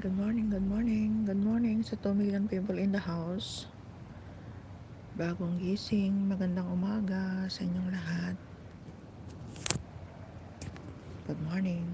good morning, good morning, good morning sa 2 million people in the house. Bagong gising, magandang umaga sa inyong lahat. Good morning.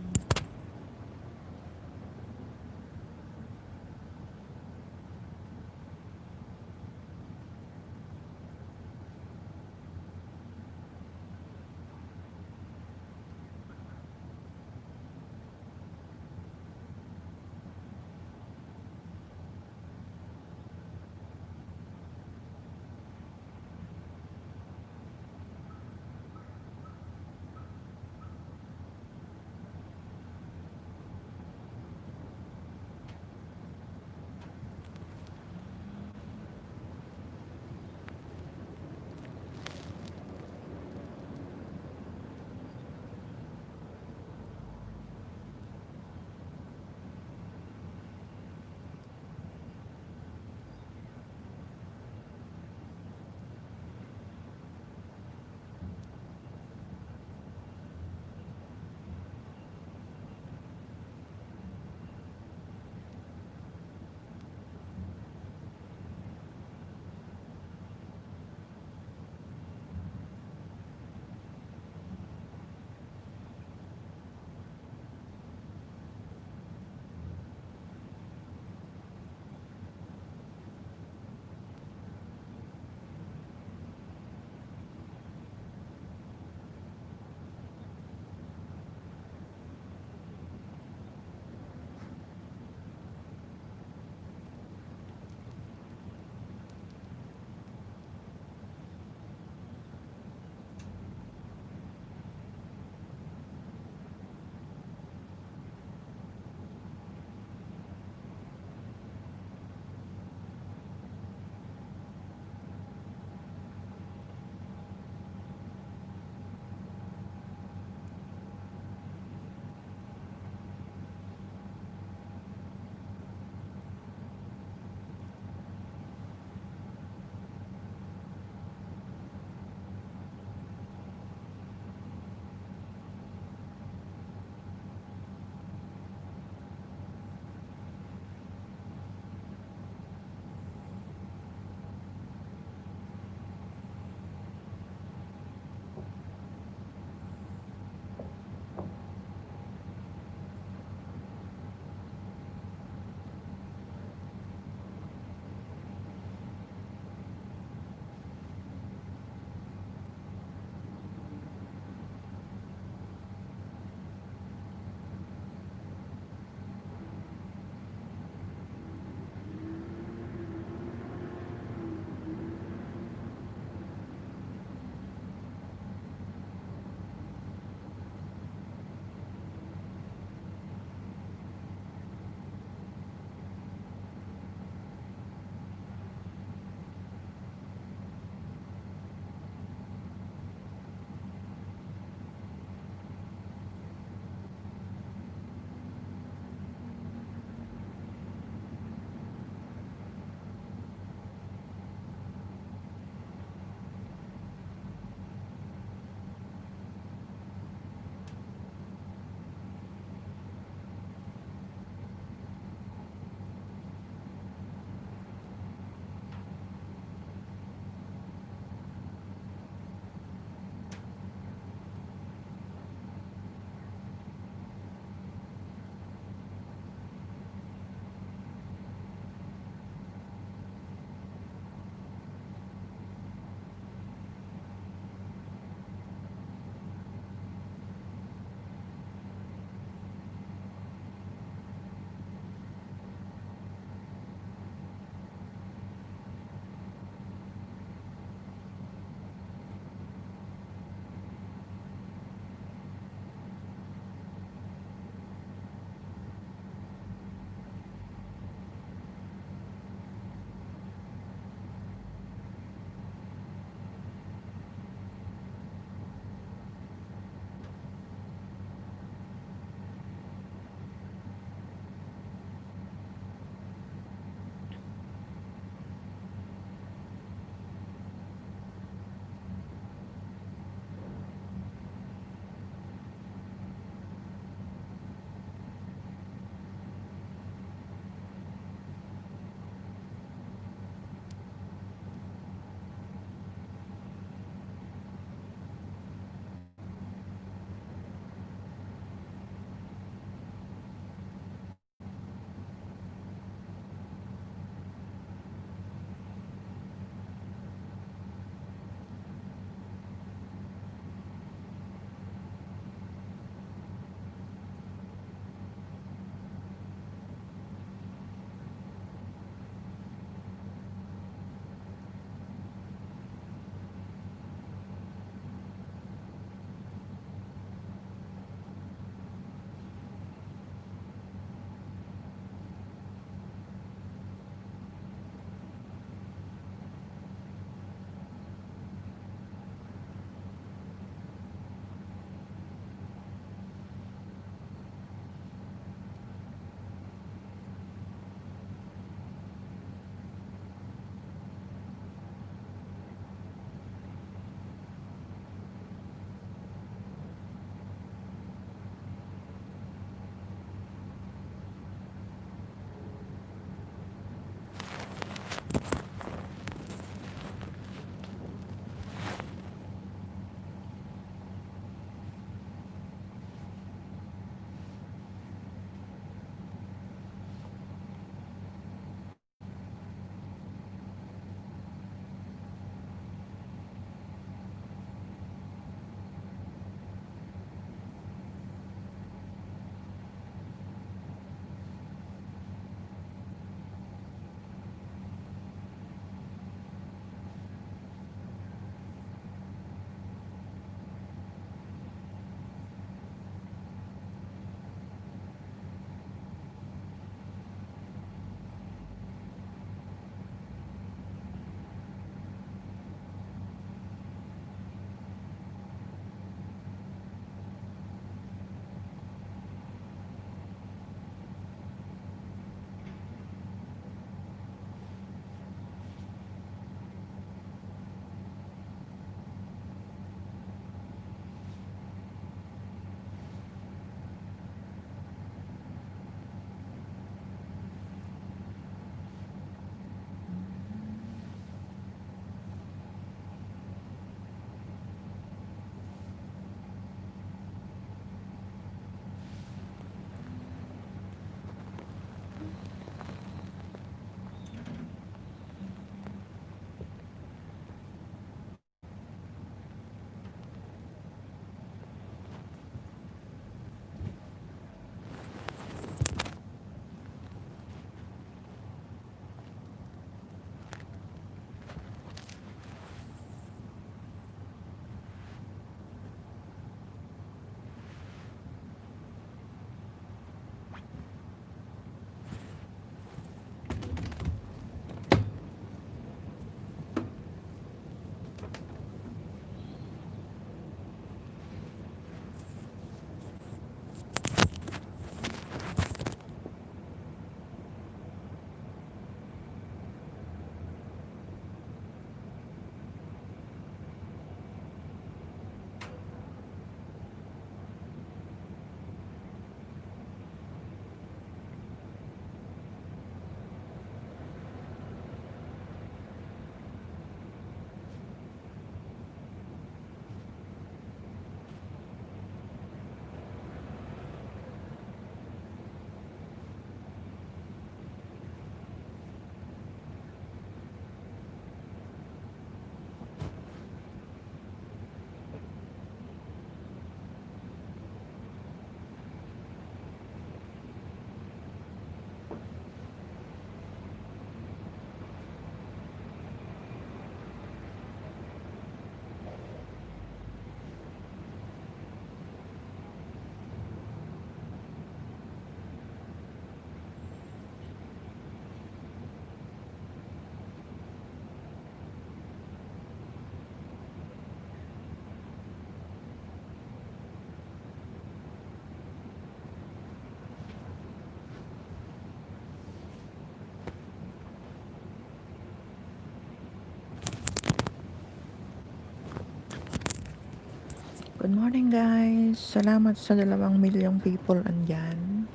morning guys! Salamat sa 2 milyong people andyan.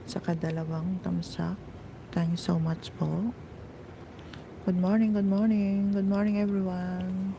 Saka 2 tamsak. Thank you so much po. Good morning, good morning. Good morning everyone.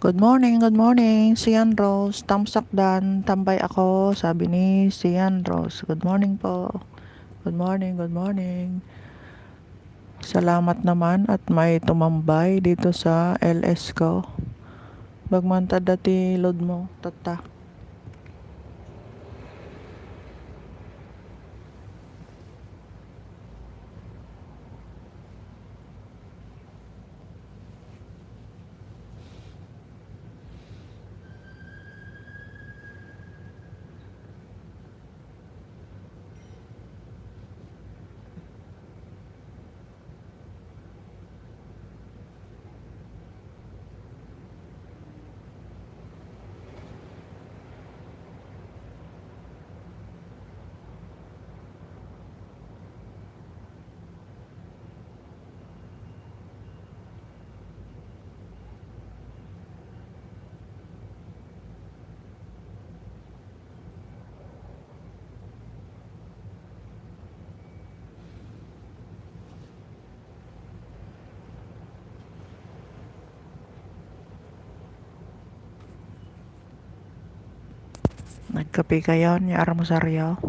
Good morning, Sian Rose. Tamsak dan, tambay ako, sabi ni Sian Rose. Good morning po. Good morning, good morning. Salamat naman at may tumambay dito sa LS ko. Bagmanta dati load mo, tata. Nagkape kayo ni Armosaryo?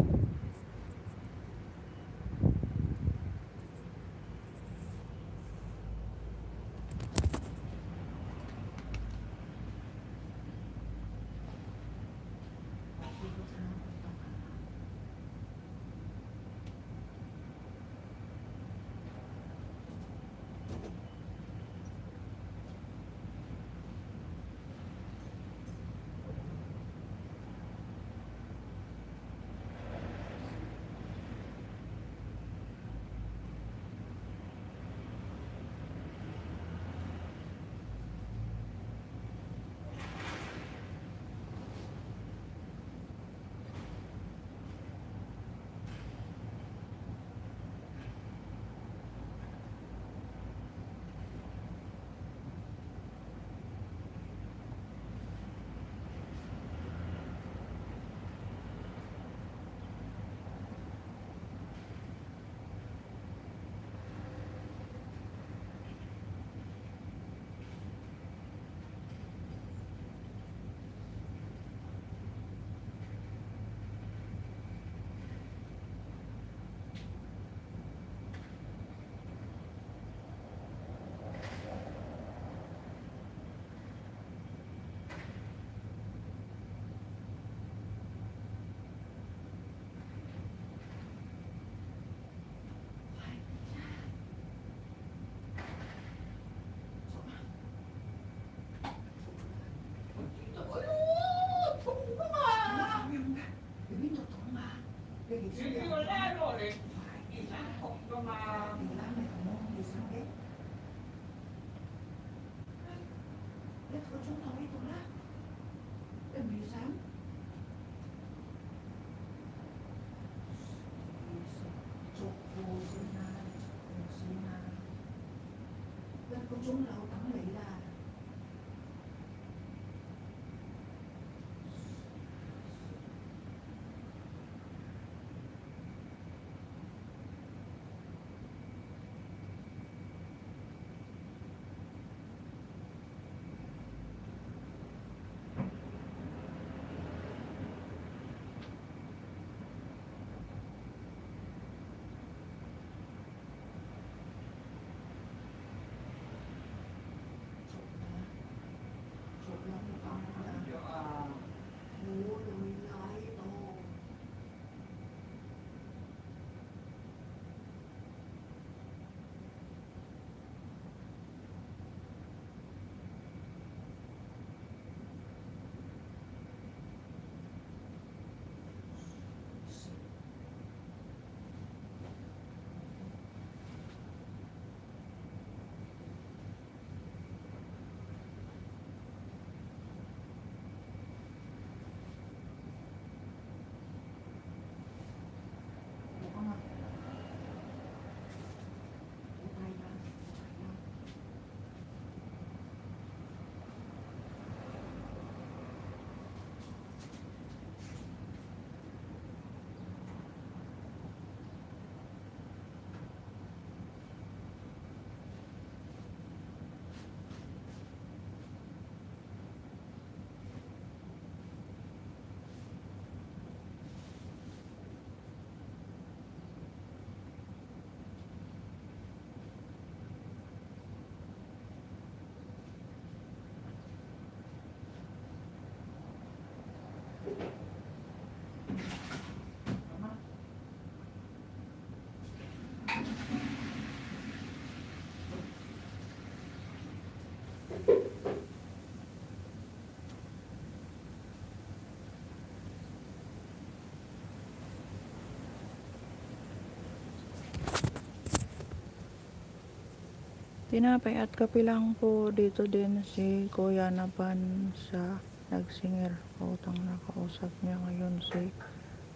Tinapay at kape lang po. Dito din si Kuya Napan sa nagsinger. Utang nakausap niya ngayon si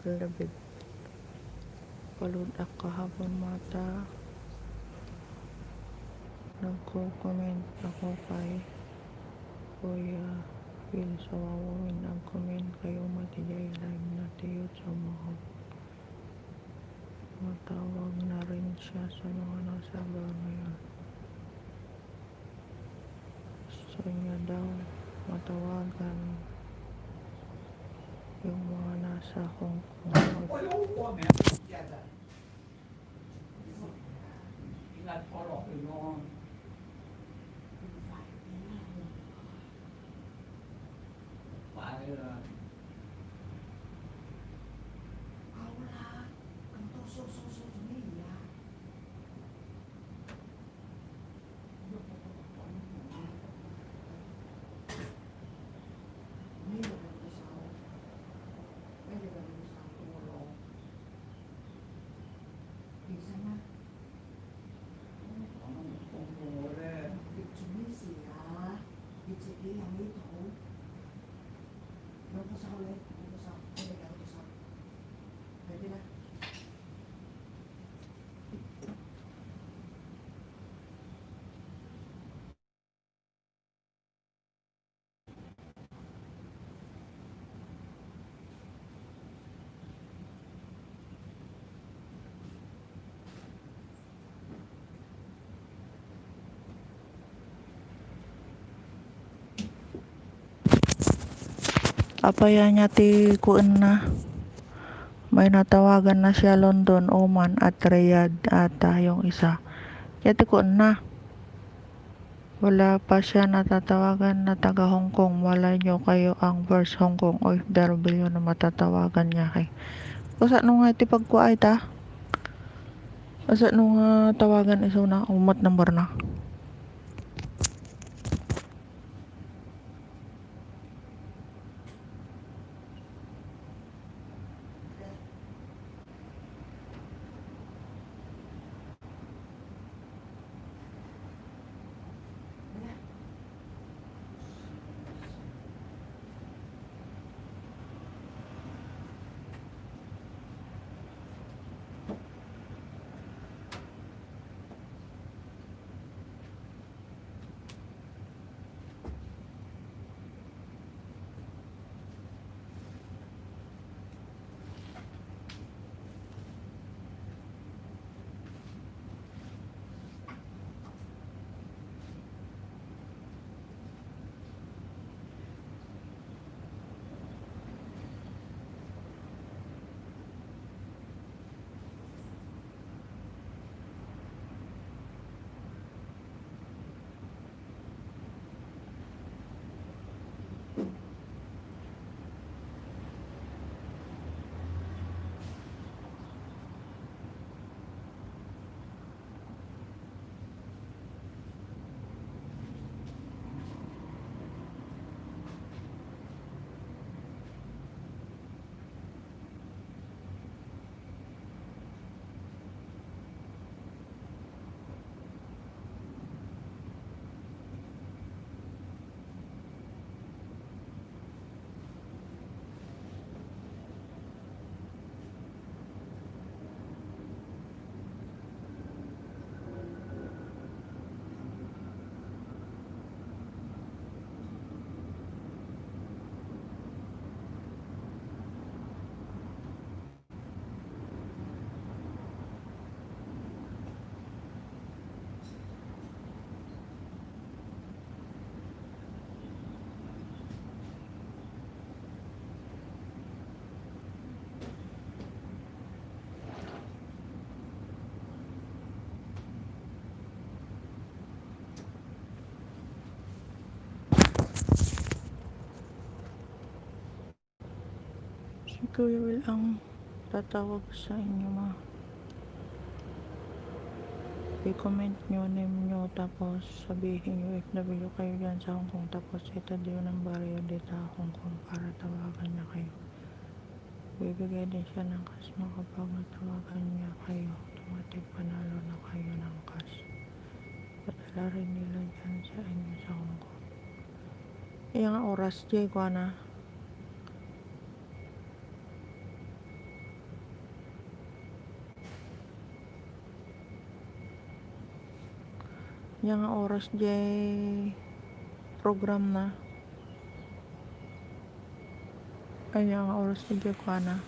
David. Paludak kahapon mata. Nagko-comment ako kay Kuya Phil sa wawawin. Nag-comment kayo matijay live na tiyo sa mahal. Matawag na rin siya sa mga nasa bar ngayon. Gusto niya daw matawagan yung mga nasa Hong Kong. Apaya niya ti kuan na. May natawagan na siya London, Oman at Riyadh ata yung isa. Kaya ti kuan na. Wala pa siya natatawagan na taga Hong Kong. Wala nyo kayo ang first Hong Kong OFW na matatawagan niya kay. Asa nung nga ti pagkuay ta? Asa nung tawagan iso na umat number na. Si Kuya Will ang tatawag sa inyo i-comment nyo, name nyo, tapos sabihin nyo FW kayo dyan sa Hong Kong, tapos ito din ng baryo dito Hong Kong para tawagan niya kayo. Bibigay din siya ng cash mo kapag natawagan niya kayo. Automatic panalo na kayo ng cash. Dala rin nila dyan sa inyo sa Hong Kong. Iya nga oras jay ko na. Iya nga oras jay program na. Ay iya nga oras jay ko na.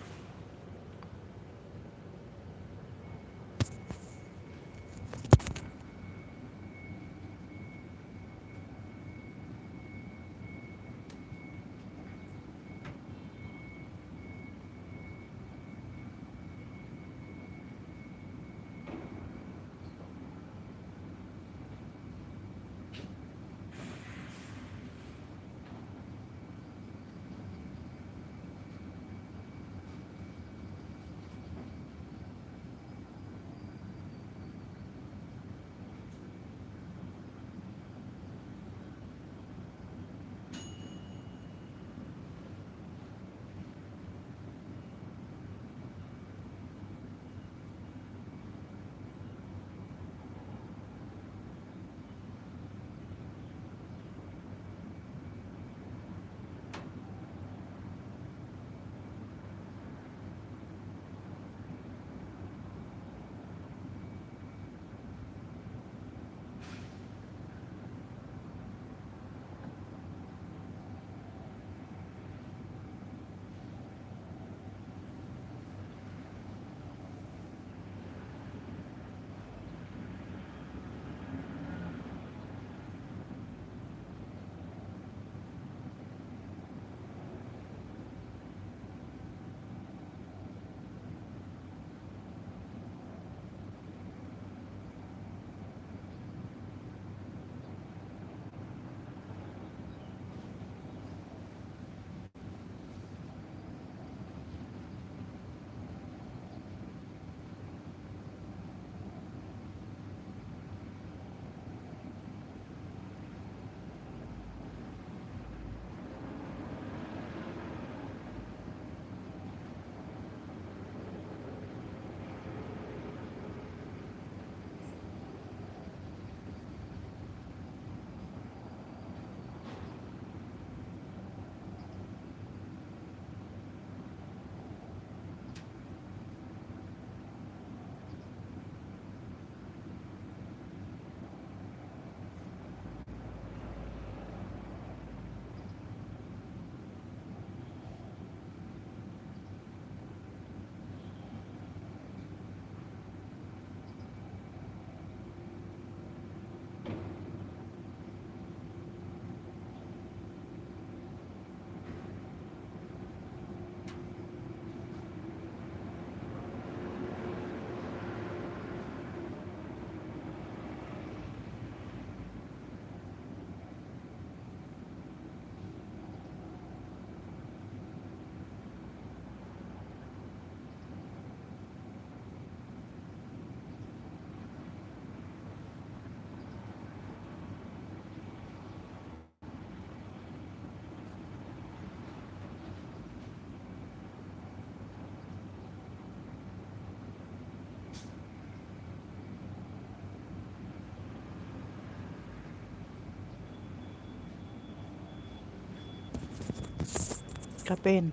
Kapin.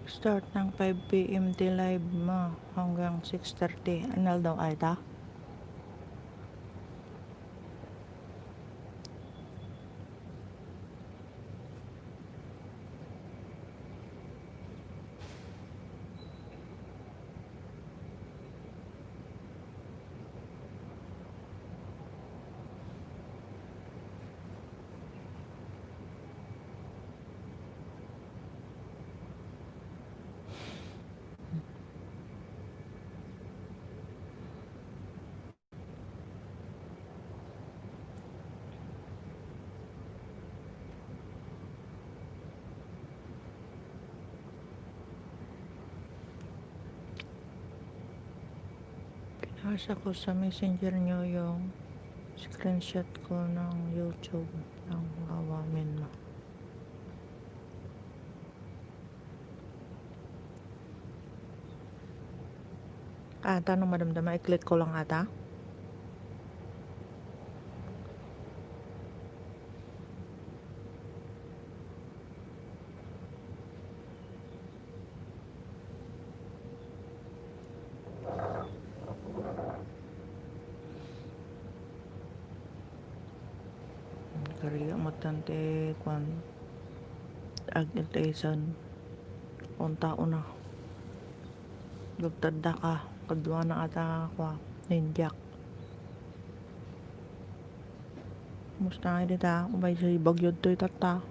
Start ng 5 PM di live mo hanggang 6:30. Anal daw ay ta? Pinasa ko sa messenger nyo yung screenshot ko ng YouTube ng awamin mo. Ata nung madamdama, i-click ko lang ata. Kariya matante kwan agitasan unta una gagtadda ka kadwa na ata kwa ninjak musta nga dita ubay sa bagyod to itata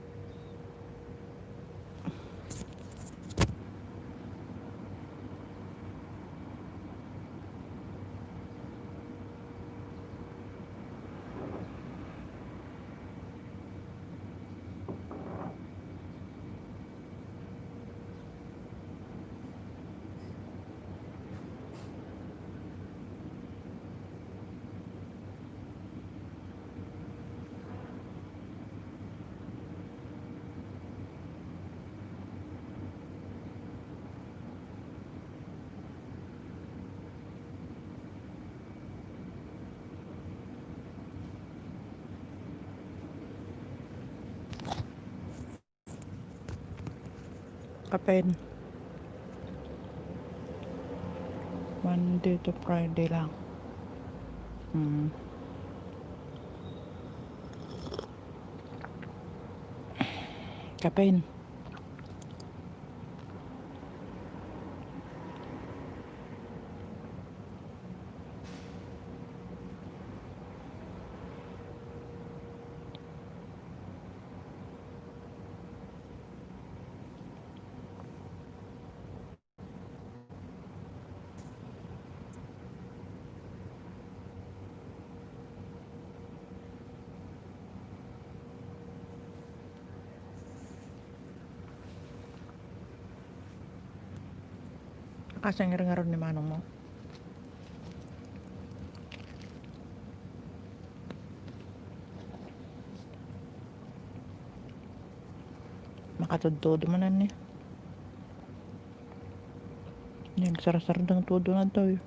kapen Monday to Friday lang kapen kasang ngaron ni manong mo makatudtod manan ni yung sarasardang todo na to eh.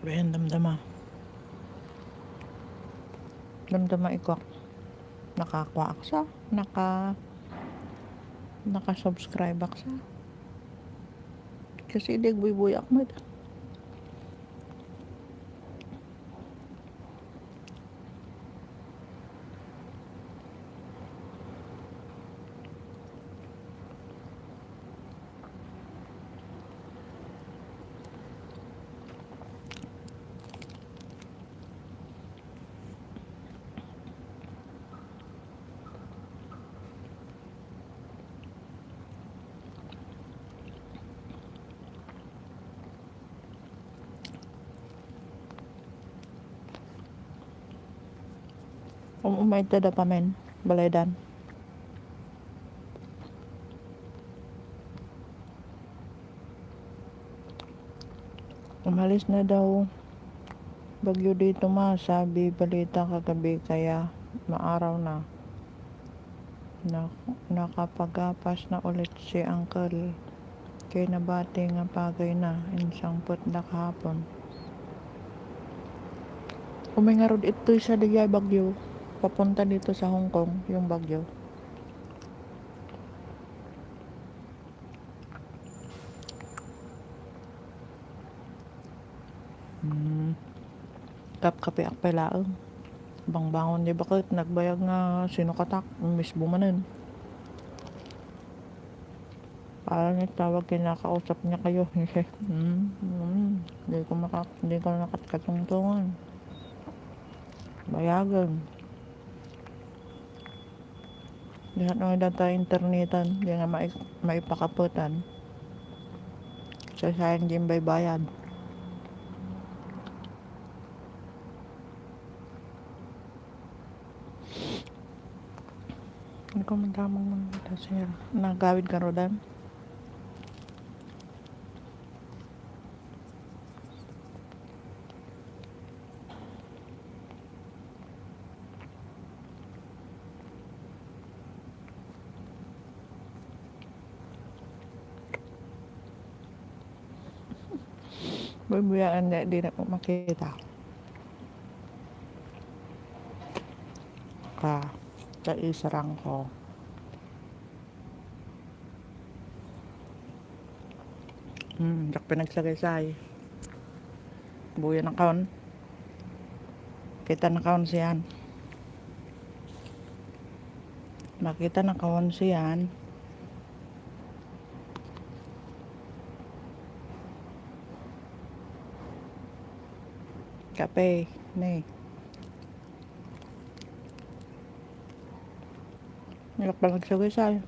Bayan damdama iko nakakuha aksa naka-subscribe aksa kasi dig buy Ahmed umay tada pa men balaydan umalis na daw bagyo dito sabi balita kagabi kaya maaraw na nakapagapas na ulit si uncle kay nabati nga pagay na insangpot na kahapon umingarod ito sa digay bagyo papunta dito sa Hong Kong yung bagyo kape akpay laeng bang bangon di bakit nagbayag nga sinukatak mismo manen parang tawag kinakausap niya kayo hindi ko nakatungtungan bayagan dihat nga data internetan di nga maipakaputan sa sayang din bayad Hindi ko mandamang mga sir. Nagawid ka rodan. Bubuyaan di na po makita. Sa isarang ko. Dak pinagsagay-say. Buya ng kaon. Kita na kaon siyan. Makita na kaon siyan. Kape. Ni. Nilak pa nagsagay-say.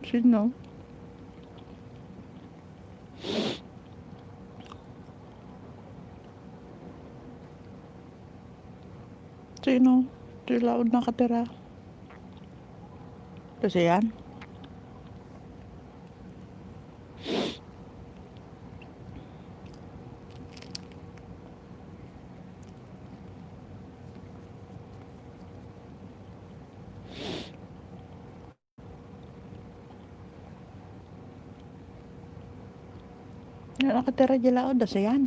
Sino? Sino? Si Laod nakatira. Kasi yan. Yan nakatira di Laod. Kasi yan.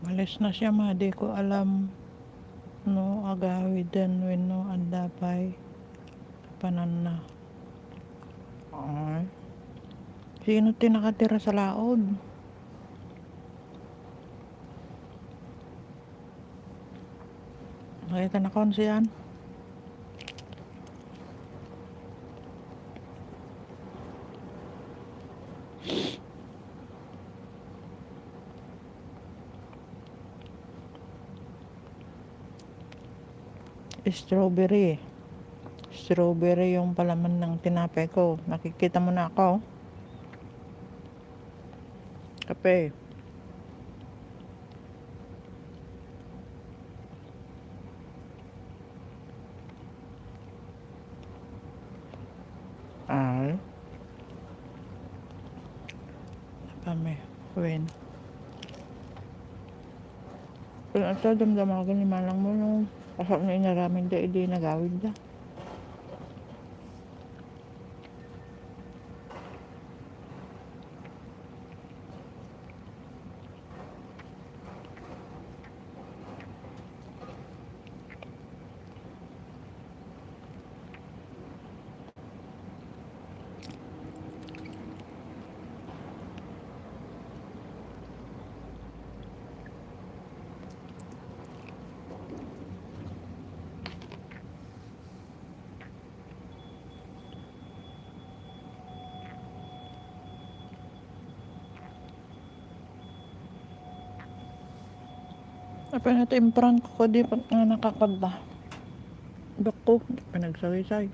Malis na siya ma. Di ko alam. No agawid din. No andapay. Panan na. Ay. Sino tinakatira sa Laod? Nakita na kaon siyan. Strawberry. Strawberry yung palaman ng tinapay ko. Nakikita mo na ako. Kape. Ay. Kami. When. Kung ito, damdaman ko ni Malang mo nung kasap na inaraming da, hindi nagawid da. Apa na timpran ko di pa nga nakakaba. Dako, pinagsaway-say.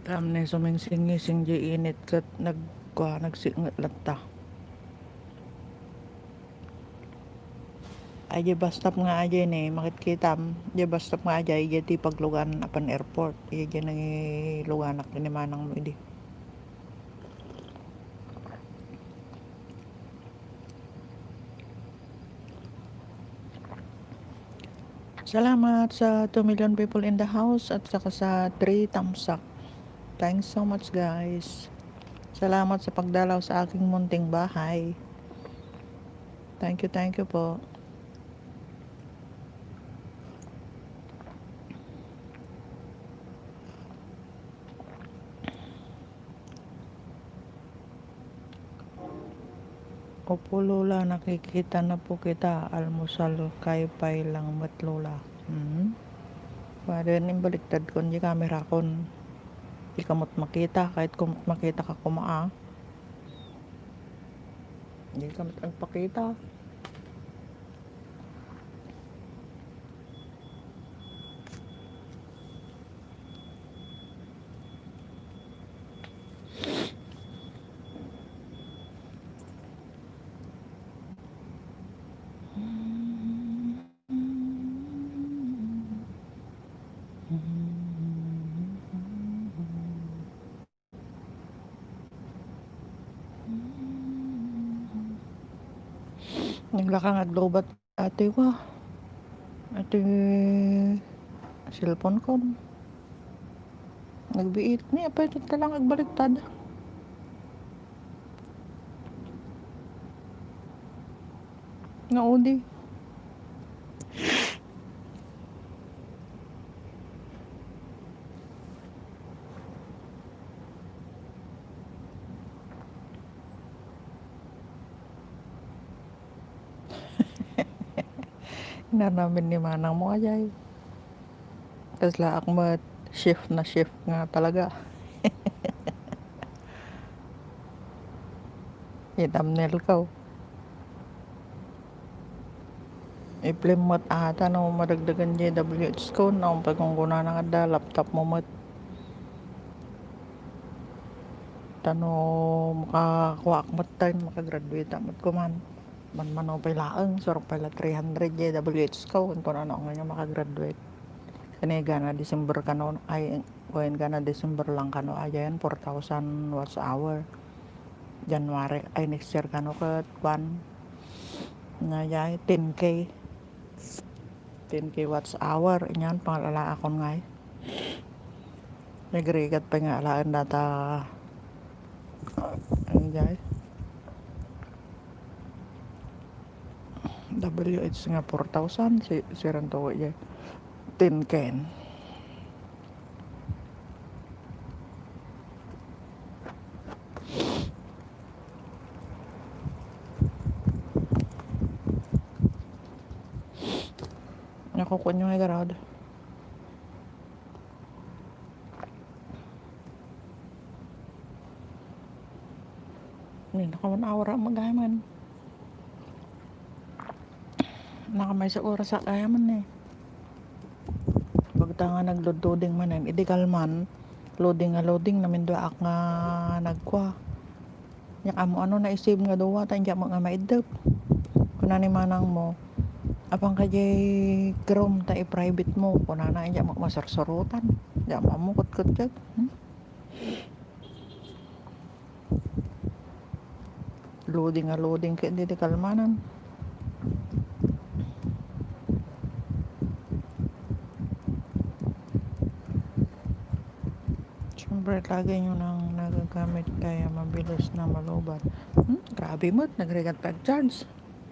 Tam na sumingsing-ngising di init kat nagsingat lata. Aja bastap nga aja ni makikita aja bastap nga aja iya ti paglugan apan airport iya nang luganak ni manang mo idi. Salamat sa 2 million people in the house at saka sa 3 thumbs up. Thanks so much guys. Salamat sa pagdalaw sa aking munting bahay. Thank you po. Opo Lola, nakikita na po kita. Almusal kay pay lang mat Lola. Pwede rin baliktad kon di camera kon. Di kamot makita kahit kumot makita ka kumaa. Di kamot ang pakita. Naglakang aglobat ate ko. Ate cellphone ko. Nagbiit niya pa ito talang agbaliktad. Naudi. Namin ni manang mo ajay. Tapos laak mo shift na shift nga talaga. I-thumbnail ko. I-film mo't ata na madagdagan JWH ko na pagkunguna na nga laptop mo mo't tano makakuha mo't time makagraduate mo't kuman man manopay laang surok pala 300 JWH ko kung na nga nga makagraduate kani gana December kano ay kuhin gana December lang kano ayan 4,000 watts hour January ay next year kano kat 1 na yay 10k watts hour inyan pangalala akon ngay nagrigat pa nga alaan data ano guys WH nga 4,000 siran to ya 10 ken nakukuha nyo nga garad nakaman awara magaman nakamay sa oras sa ayaman pagta nga nagloading manen idegal man loading namin doa ak nga nagkwa yak amo ano na isave nga duwa tanya mo nga maidep kuna ni manang mo apang kajay Chrome ta i-private mo kuna na anya mo masarsarutan ya mo kut jak loading kaya di kalmanan siyempre lagi nyo nang nagagamit kaya mabilis na malubat grabe mo't nagregat pag charge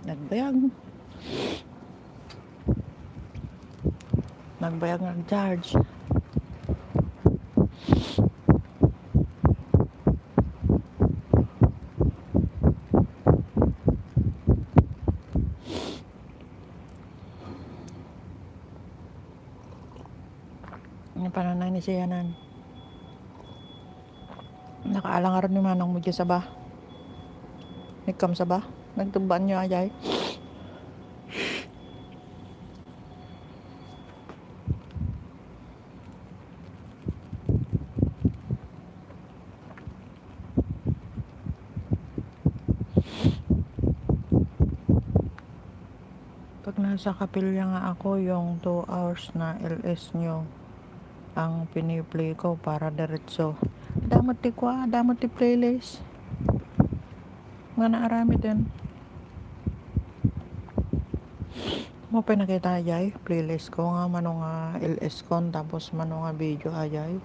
nagbayag ng charge yung pananay ni siyanan nakaalang aron ni manang mo dyan sa ba nagkam sa ba nagtubaan nyo ajay pag nasa kapilya nga ako yung 2 hours na LS nyo ang piniplay ko para diretso damot ti playlist nga naarami din Mo pinakita ajay playlist ko nga mano nga LS kon tapos mano nga video ajay.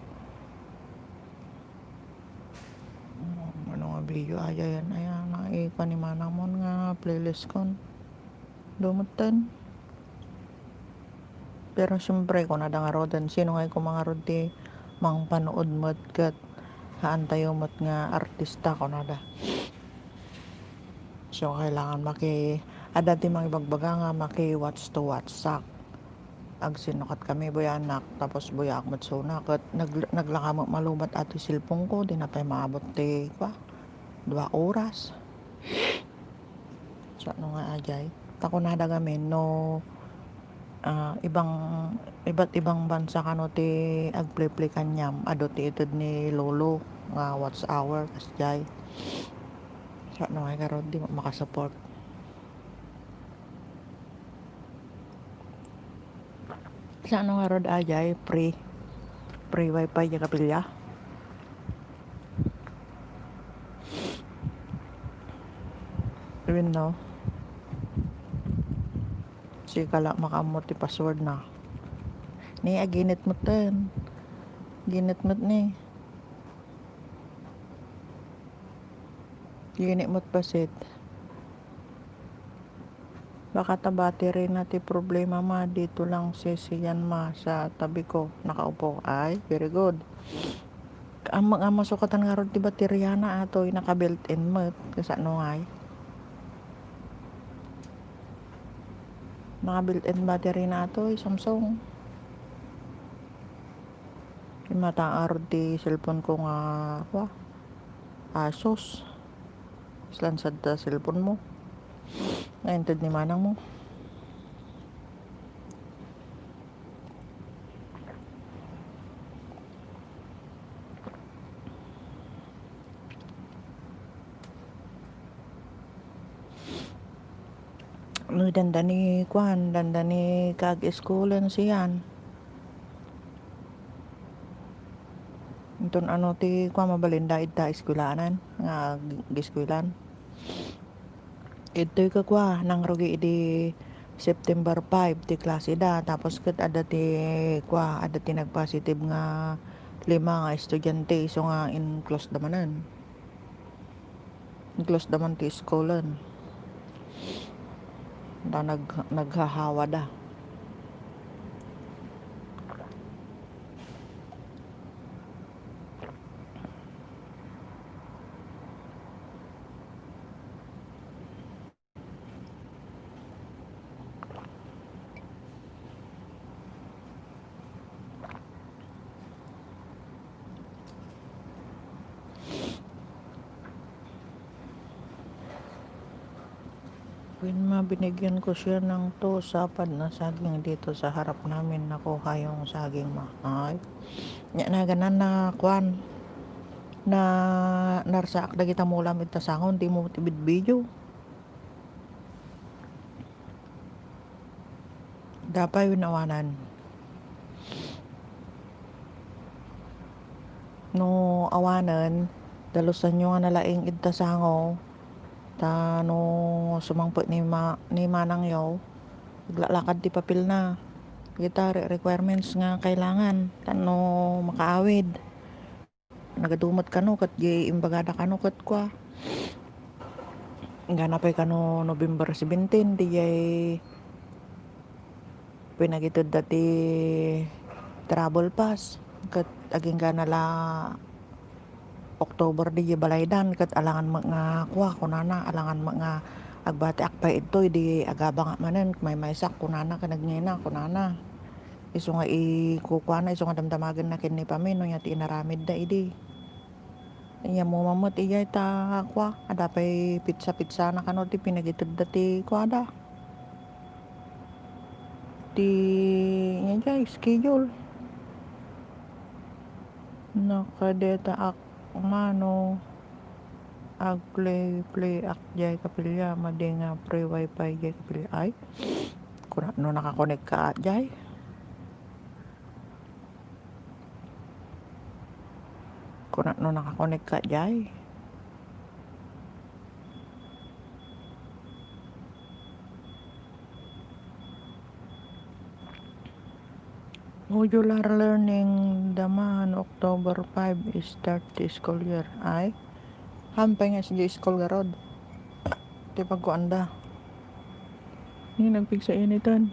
Mano nga video ajay yan ayan na ikon ni manang mon nga playlist kon. Dumutan. Pero syempre kung nada nga rodan sino nga ko mga rodi mang panood mat kat haantayo mat nga artista ko nada. So kailangan adati mga ibagbaga nga watch to watch sak. Ag sinukat kami boyanak tapos boyak matsuna kat naglaka malumat ato silpong ko di na pa maabot ti 2 oras. So ano nga ajay tako nada gamin no iba't ibang bansa kano ti agplay kanyam ado ti itud ni lolo nga watch hour kasjay. So ano nga karon di makasupport. Sa ano nga rod ajay free wifi ya kapilya. Even no si kala makamot ti password na ni aginit mo ten ginit mo ni ginit mo pasit baka ta battery na ti problema ma dito lang sisiyan ma sa tabi ko nakaupo ay very good ang masukatan nga ron ti baterya na atoy naka built in mo kasi ano nga naka built in battery na atoy Samsung mata arod ti cellphone ko nga Asus slansad ta cellphone mo ngayon tad ni manang mo no danda ni kag eskulan siyan Itun ano ti mabalinda ita eskwelanan nga giskwelanan ito'y nang rugi di September 5 ti klase da tapos kat ada ti nagpositive nga 5 nga estudyante so nga in-close daman ti eskolan da naghahawa da binigyan ko siya ng sapad na saging dito sa harap namin nakuha yung saging ay na ganan na na narsaak dagita mulam ita sangon di mo tibid video dapay winawanan no awanan dalusan nyo nga nalaing ita sango ta no sumangpot ni manang yaw naglalakad ti papel na kita requirements nga kailangan tano makaawid nagadumot kano kat imbagada kano kat ganapay kano November 17 di jay pinagitod dati travel pass kat aging ganala October di balaydan kat alangan mga kunana alangan mga agbati akpay ito di agaba nga manen may sak kunana kanagnina kunana iso nga ikukwana iso nga damdamagan na kini pamin no yati inaramid da idi iya mo mamot iya ta adapay pizza na kano ti pinagitid dati da ti iya schedule nakadeta mano ag play jay kapilya mading free wifi jay kapilya ay kuna no nakakonek ka jay kuna no nakakonek ka jay Modular learning Daman, October 5 start the school year. Ay, hampay nga si school garod. Di pagkuanda. Hindi nagpig sa initan.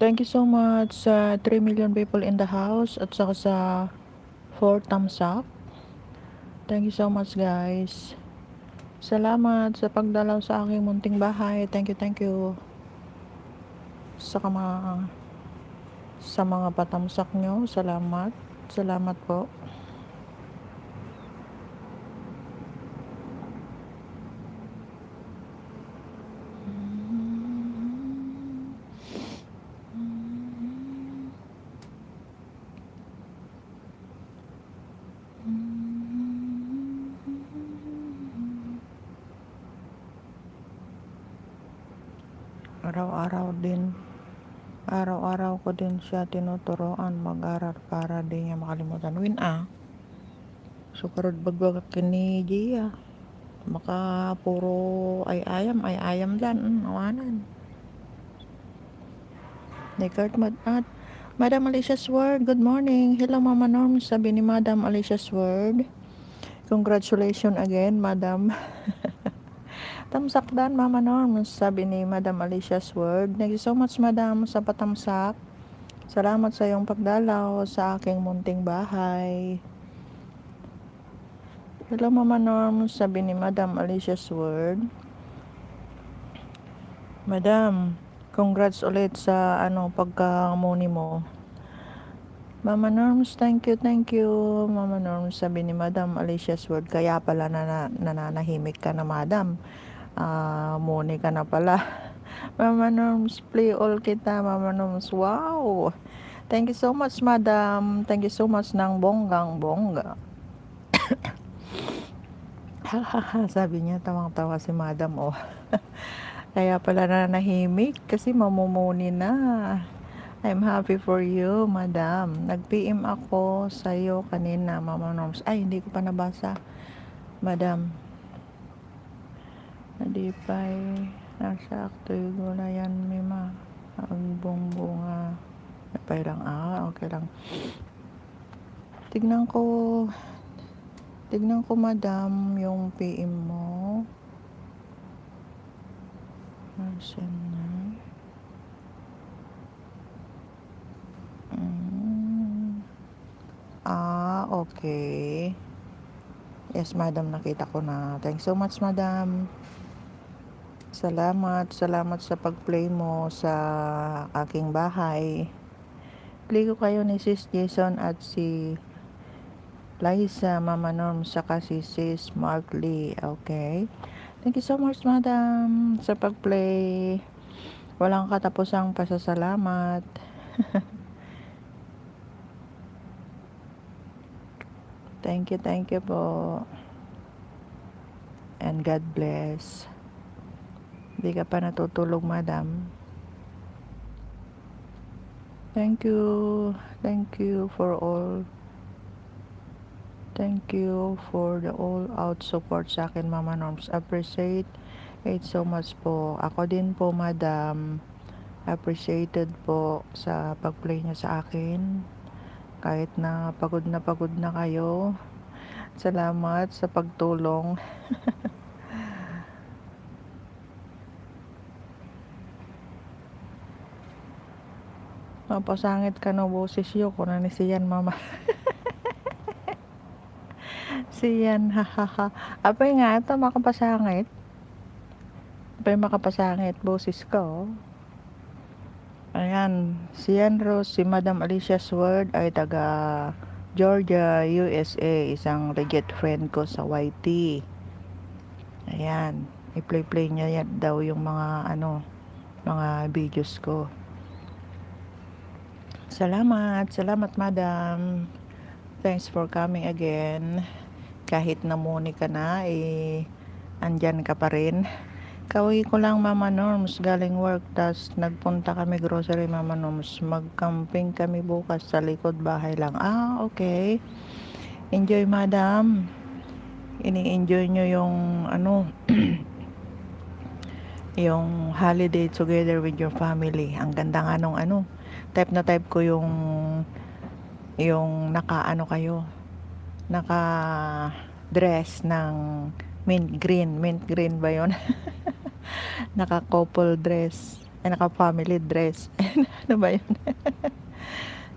Thank you so much sa 3 million people in the house at saka sa 4 thumbs up. Thank you so much guys. Salamat sa pagdalaw sa aking munting bahay. Thank you, thank you. Sa mga patamsak nyo. Salamat. Salamat po. Araw-araw ko din siya tinuturoan mag-aral para di niya makalimutan. So karod bagbag kini Gia. Maka puro ay ayam dan awanan. Descartes at Madam Alicia's Word, good morning. Hello Mama Norm, sabi ni Madam Alicia's Word. Congratulations again, Madam. Tamsak dan, Mama Norm, sabi ni Madam Alicia's Word. Thank you so much, Madam, sa patamsak. Salamat sa iyong pagdalaw sa aking munting bahay. Hello, Mama Norm, sabi ni Madam Alicia's Word. Madam, congrats ulit sa pagkamuni mo. Mama Norms, thank you, Mama Norms, sabi ni Madam Alicia's Word. Kaya pala nananahimik ka na, Madam. Muni ka na pala. Mama Norms, play all kita, Mama Norms. Wow! Thank you so much, Madam. Thank you so much ng bonggang-bongga. Sabi niya, tawang-tawa si Madam, oh. Kaya pala nanahimik kasi mamumuni na. I'm happy for you, Madam. Nag-PM ako sa'yo kanina, Mama Norms. Ay, hindi ko pa nabasa, Madam. Nadipay, nasa aktibo na yan, Mima. Ang bunga. Napay lang, okay lang. Tignan ko, Madam, yung PM mo. Asan na? Okay. Yes, Madam, nakita ko na. Thanks so much, Madam. Salamat sa pag-play mo sa aking bahay. Play ko kayo ni Sis Jason at si Liza, Mama Norm, saka si Sis Mark Lee. Okay? Thank you so much, Madam, sa pag-play. Walang katapusang pasasalamat. Thank you po. And God bless. Hindi ka pa natutulog, Madam. Thank you for all. Thank you for the all-out support sa akin, Mama Norms. Appreciate it so much po. Ako din po, Madam. Appreciated po sa pag-play niyo sa akin. Kahit na pagod na kayo. Salamat sa pagtulong. Mapasangit ka no boses yo kung ni siyan, Mama. Siyan, hahaha. Apay nga, ito makapasangit. Boses ko. Ayan, siyan Rose, si Madam Alicia's Word ay taga Georgia, USA. Isang legit friend ko sa YT. Ayan, i-play niya yan daw yung mga videos ko. Salamat, Madam. Thanks for coming again. Kahit namuni ka na, andyan ka pa rin. Kauwi ko lang, Mama Norms, galing work, tas nagpunta kami grocery, Mama Norms. Mag-camping kami bukas sa likod bahay lang. Okay. Enjoy, Madam. Ini-enjoy nyo yung yung holiday together with your family. Ang ganda nga nung ano, type na type ko yung naka dress ng mint green ba yon? Naka couple dress, ay naka family dress. Ano ba yun?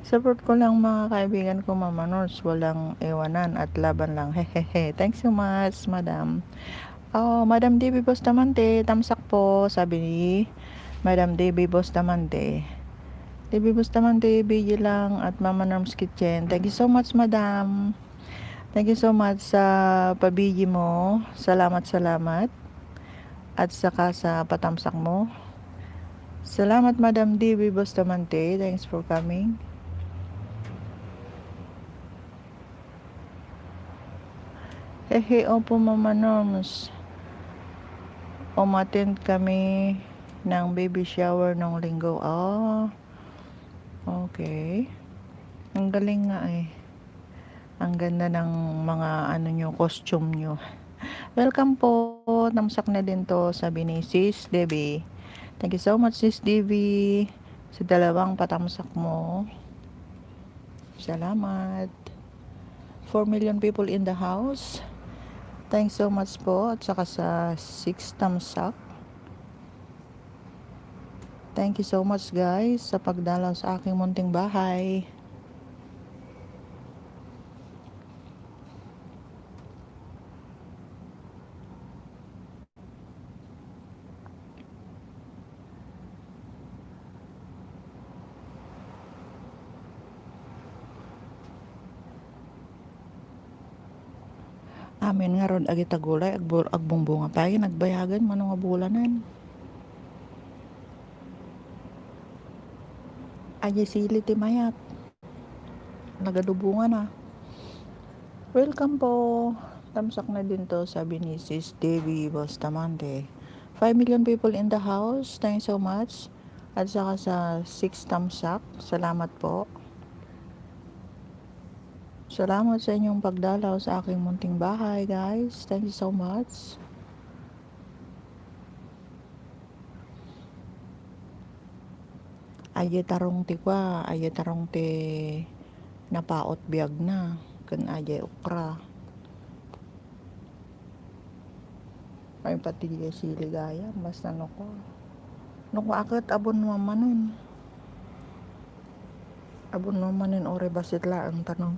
Support ko lang mga kaibigan ko, Mama Nors, walang iwanan at laban lang, hehehe. Thanks so much, Madam. Oh, Madam DB Bustamante, tamsak po, sabi ni Madam DB Bustamante. DB Bustamante, BG lang at Mama Norm's Kitchen. Thank you so much, Madam. Thank you so much sa pabigi mo. Salamat, salamat. At saka sa patamsak mo. Salamat, Madam DB Bustamante. Thanks for coming. Hehe, opo, Mama Norms. Umattend kami ng baby shower nung linggo. Okay. Ang galing nga eh. Ang ganda ng mga costume nyo. Welcome po. Tamsak na din to, sabi ni Sis Debbie. Thank you so much, Sis Debbie, sa dalawang patamsak mo. Salamat. 4 million people in the house. Thanks so much po. At saka sa 6 tamsak. Thank you so much guys sa pagdalaw sa aking munting bahay. Amin nga ron agi tagulay agbong bunga tayo nagbayagan man nga bulanan. Aye sili ti mayat. Nagadubungan na. Welcome po. Tamsak na din to, sabi ni Sis Debbie Bustamante. 5 million people in the house. Thanks so much. At saka sa 6 tamsak. Salamat po. Salamat sa inyong pagdalaw sa aking munting bahay, guys. Thank you so much. Aye tarong ti kwa, aye tarong ti napaot biyag na. Kan aye ukra. Ay pati di sili gaya, basta nuko. Nuko akit abon mamanon. Abon mamanin ore basit la ang tanong.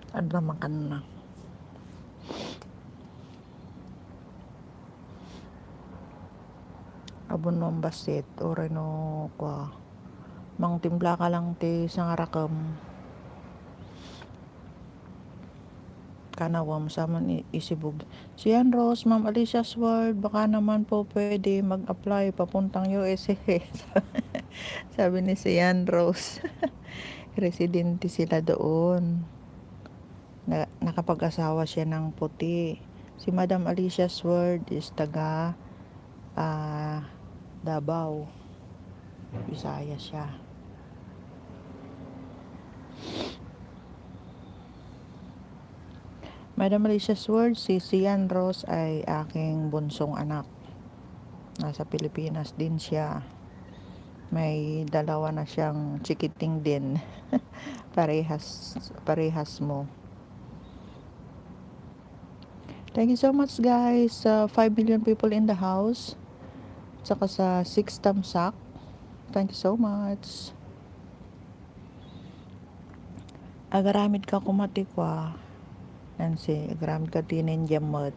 Adla makan na. Abon mo basit ore no kwa. Mang timpla ka lang ti sangarakam. Kanawam saman isibog. Si Ann Rose, Ma'am Alicia's World, baka naman po pwede mag-apply papuntang USA. Sabi ni si Ann Rose. Residente sila doon. Nakapag-asawa siya ng puti. Si Madam Alicia's World is taga Davao. Bisaya siya. Madam Alicia's World, si Sian Rose ay aking bunsong anak. Nasa Pilipinas din siya. May dalawa na siyang chikiting din. parehas mo. Thank you so much guys. 5 million people in the house. Saka sa 6 tamsak. Thank you so much. Agaramid ka kumatikwa. Nansi, agaramid ka tinin jamot.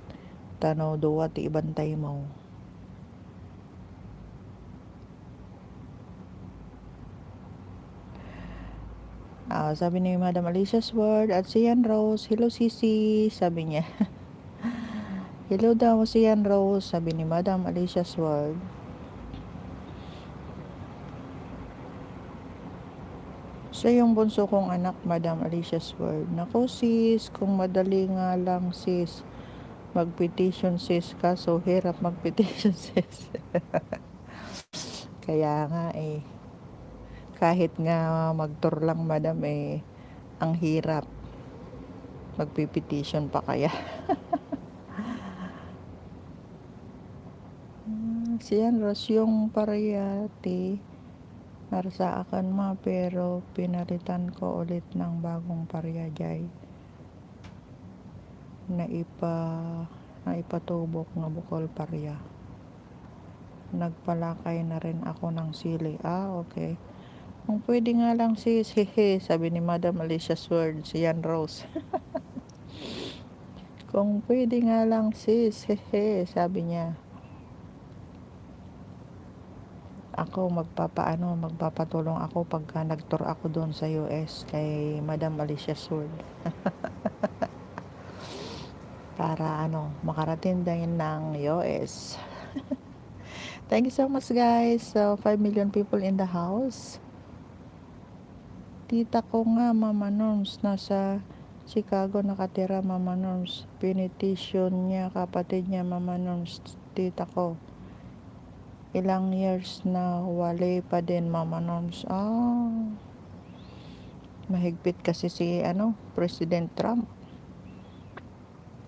Tanaw duwa ti ibantay mo. Sabi ni Madam Alicia's World at si Yan Rose, hello Sisi, sabi niya. Hello daw si Yan Rose, sabi ni Madam Alicia's World. Siya yung bunso kong anak, Madam Alicia's World. Naku sis, kung madali nga lang sis, mag-petition sis ka, so hirap mag-petition sis. Kaya nga eh. Kahit nga mag-tour lang madam eh, ang hirap. Magpipetition pa kaya. Si Siyan Ros, yung parehati narasa akan ma pero pinalitan ko ulit ng bagong parehajay na ipatubok nga bukol pareha. Nagpalakay na rin ako ng sili. Okay. Kung pwede nga lang sis, hehe, sabi ni Madam Alicia Sword, Siyan Rose. Kung pwede nga lang sis, hehe, sabi niya. Ako magpapatulong ako pagka nag-tour ako doon sa US kay Madam Alicia Sword. Para makarating din ng US. Thank you so much guys. So 5 million people in the house. Tita ko nga, Mama Norms, nasa Chicago nakatira, Mama Norms. Pinetition niya, kapatid niya, Mama Norms, tita ko. Ilang years na wale pa din, Mama Norms. Mahigpit kasi si President Trump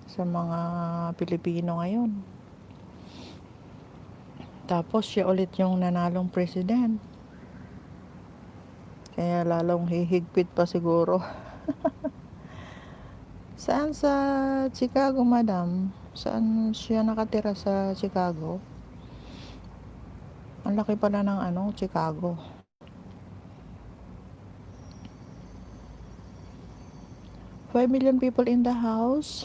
sa mga Pilipino ngayon. Tapos siya ulit yung nanalong president. Kaya lalong hihigpit pa siguro. Saan sa Chicago, madam? Saan siya nakatira sa Chicago? Ang laki pala ng Chicago. Five million people in the house.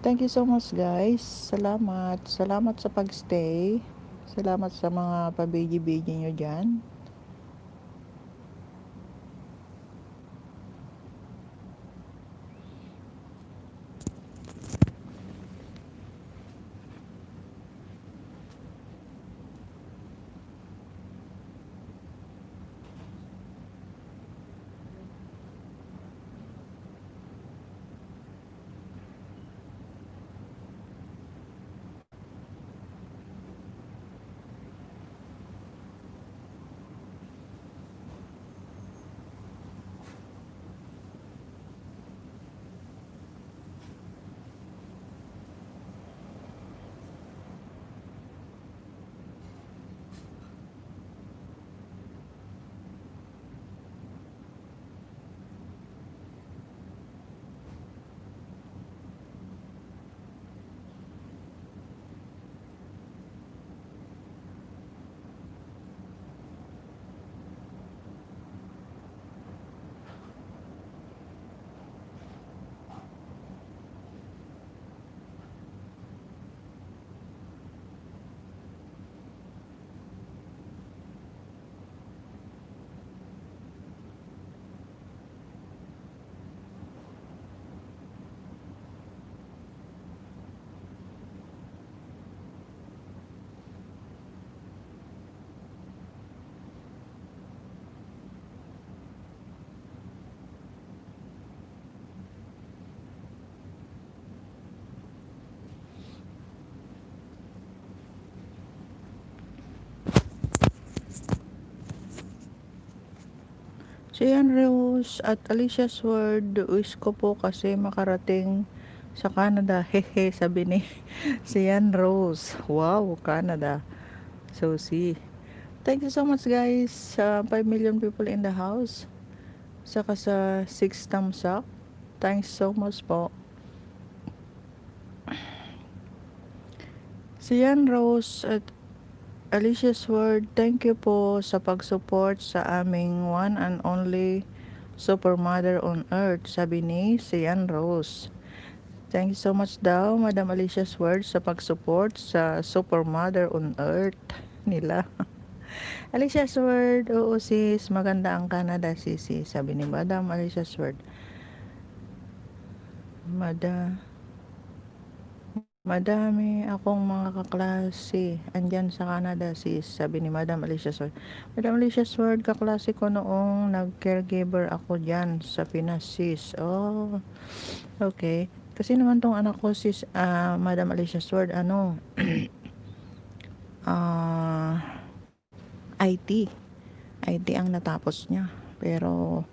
Thank you so much guys. Salamat. Salamat sa pagstay. Salamat sa mga pabigi-bigi nyo dyan. Siyan Rose at Alicia Sword, wish ko po kasi makarating sa Canada. Hehe, sabi ni Siyan Rose. Wow, Canada. So see. Thank you so much guys sa 5 million people in the house. Saka sa 6 thumbs up. Thanks so much po. Siyan Rose at Alicia Sword, thank you po sa pag-support sa aming one and only super mother on earth, sabi ni Sian Rose. Thank you so much daw, Madam Alicia Sword, sa pag-support sa super mother on earth nila. Alicia Sword, oo sis, maganda ang Canada sisi, sabi ni Madam Alicia Sword. Madami akong mga kaklase andyan sa Canada sis, sabi ni Madam Alicia Sword. Madam Alicia Sword, kaklase ko noong nag-caregiver ako dyan sa Pinas sis. Okay. Kasi naman tong anak ko sis, Madam Alicia Sword, IT. IT ang natapos niya. Pero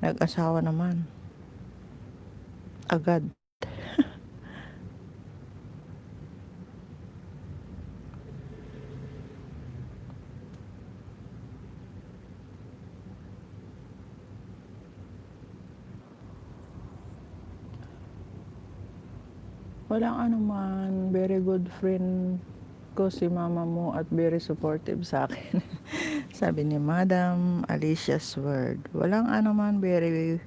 nag-asawa naman. Agad. Walang anuman, very good friend ko si mama mo at very supportive sa akin. Sabi ni Madam Alicia's word. Walang anuman, very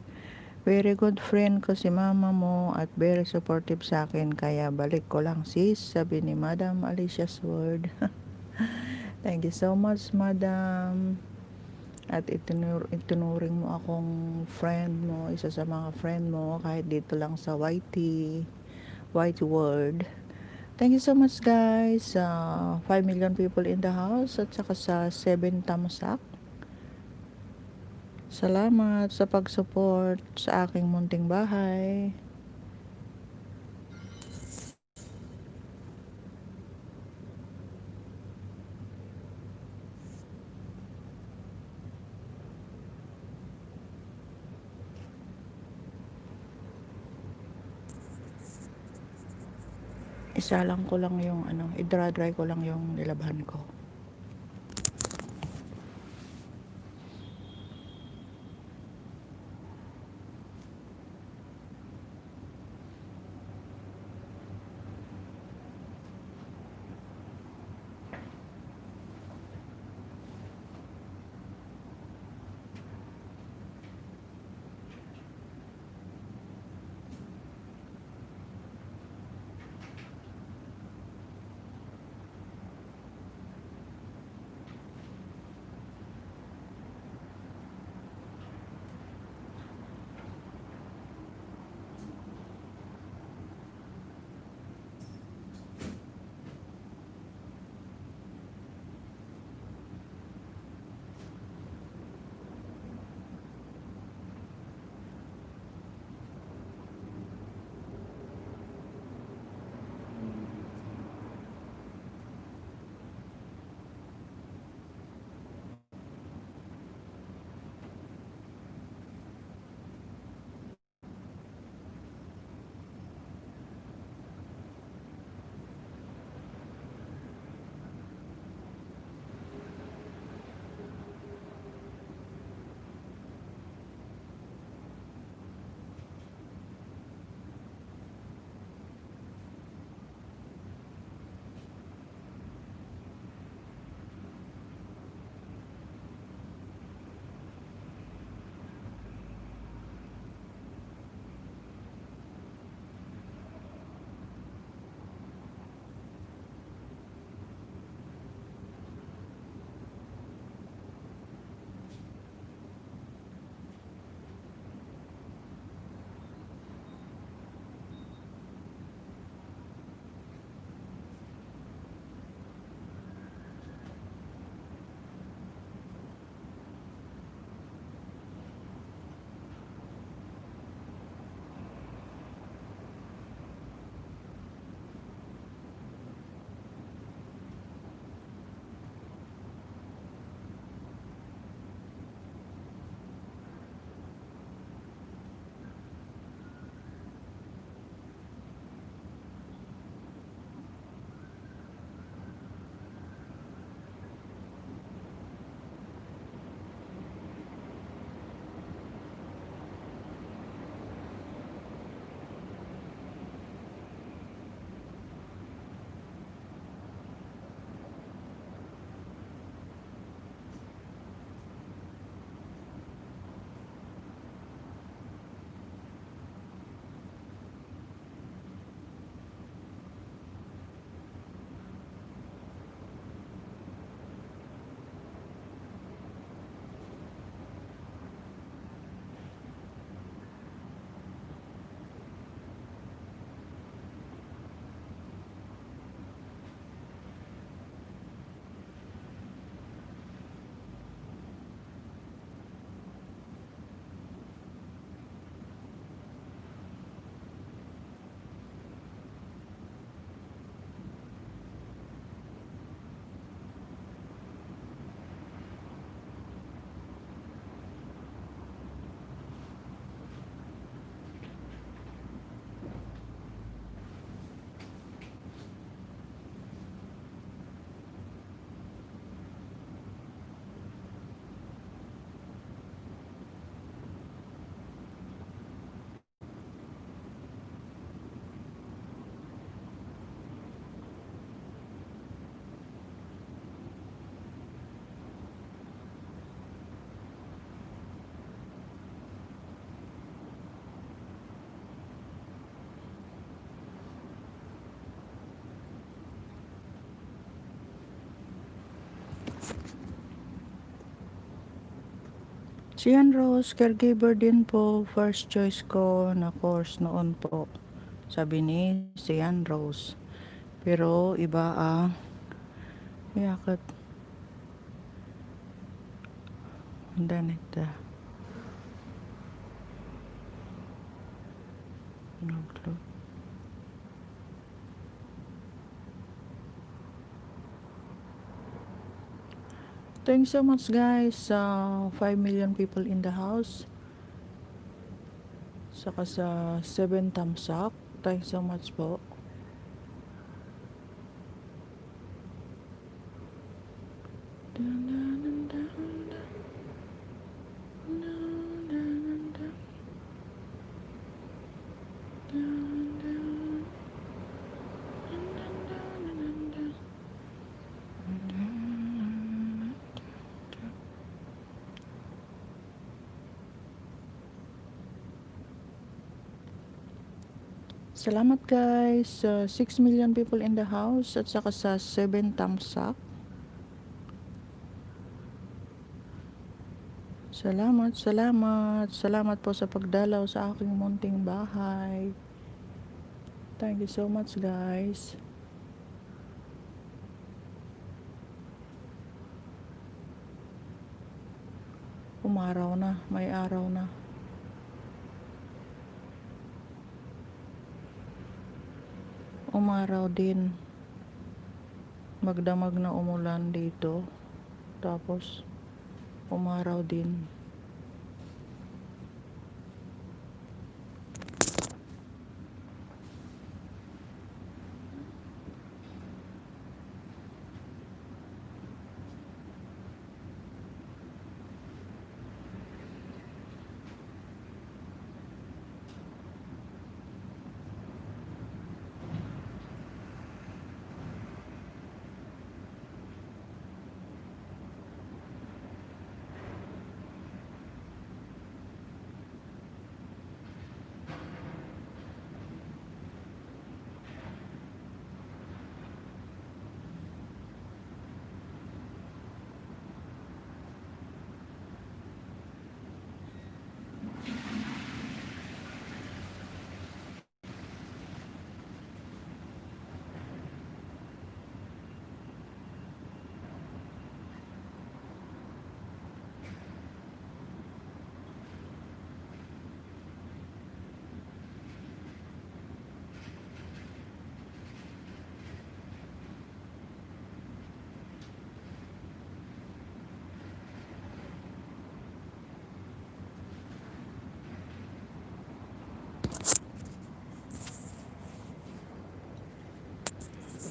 good friend ko si mama mo at very supportive sa akin. Kaya balik ko lang sis, sabi ni Madam Alicia's word. Thank you so much, Madam. At itunuring mo akong friend mo, isa sa mga friend mo, kahit dito lang sa YT World. Thank you so much guys. 5 million people in the house at saka sa 7 tamsak. Salamat sa pag-support sa aking munting bahay. Isa lang ko lang yung i-dry ko lang yung nilabhan ko. Si Ann Rose, caregiver din po, first choice ko na course noon po. Sabi ni si Ann Rose. Pero iba ang yakot. Danita. Naglo. Thanks so much guys. 5 million people in the house. Saka sa 7 thumbs up. Thanks so much po. Salamat guys. 6 million people in the house at saka sa 7 thumbs up. Salamat, salamat. Salamat po sa pagdalaw sa aking munting bahay. Thank you so much guys. Umaraw na, may araw na. Umaraw din. Magdamag na umulan dito. Tapos umaraw din.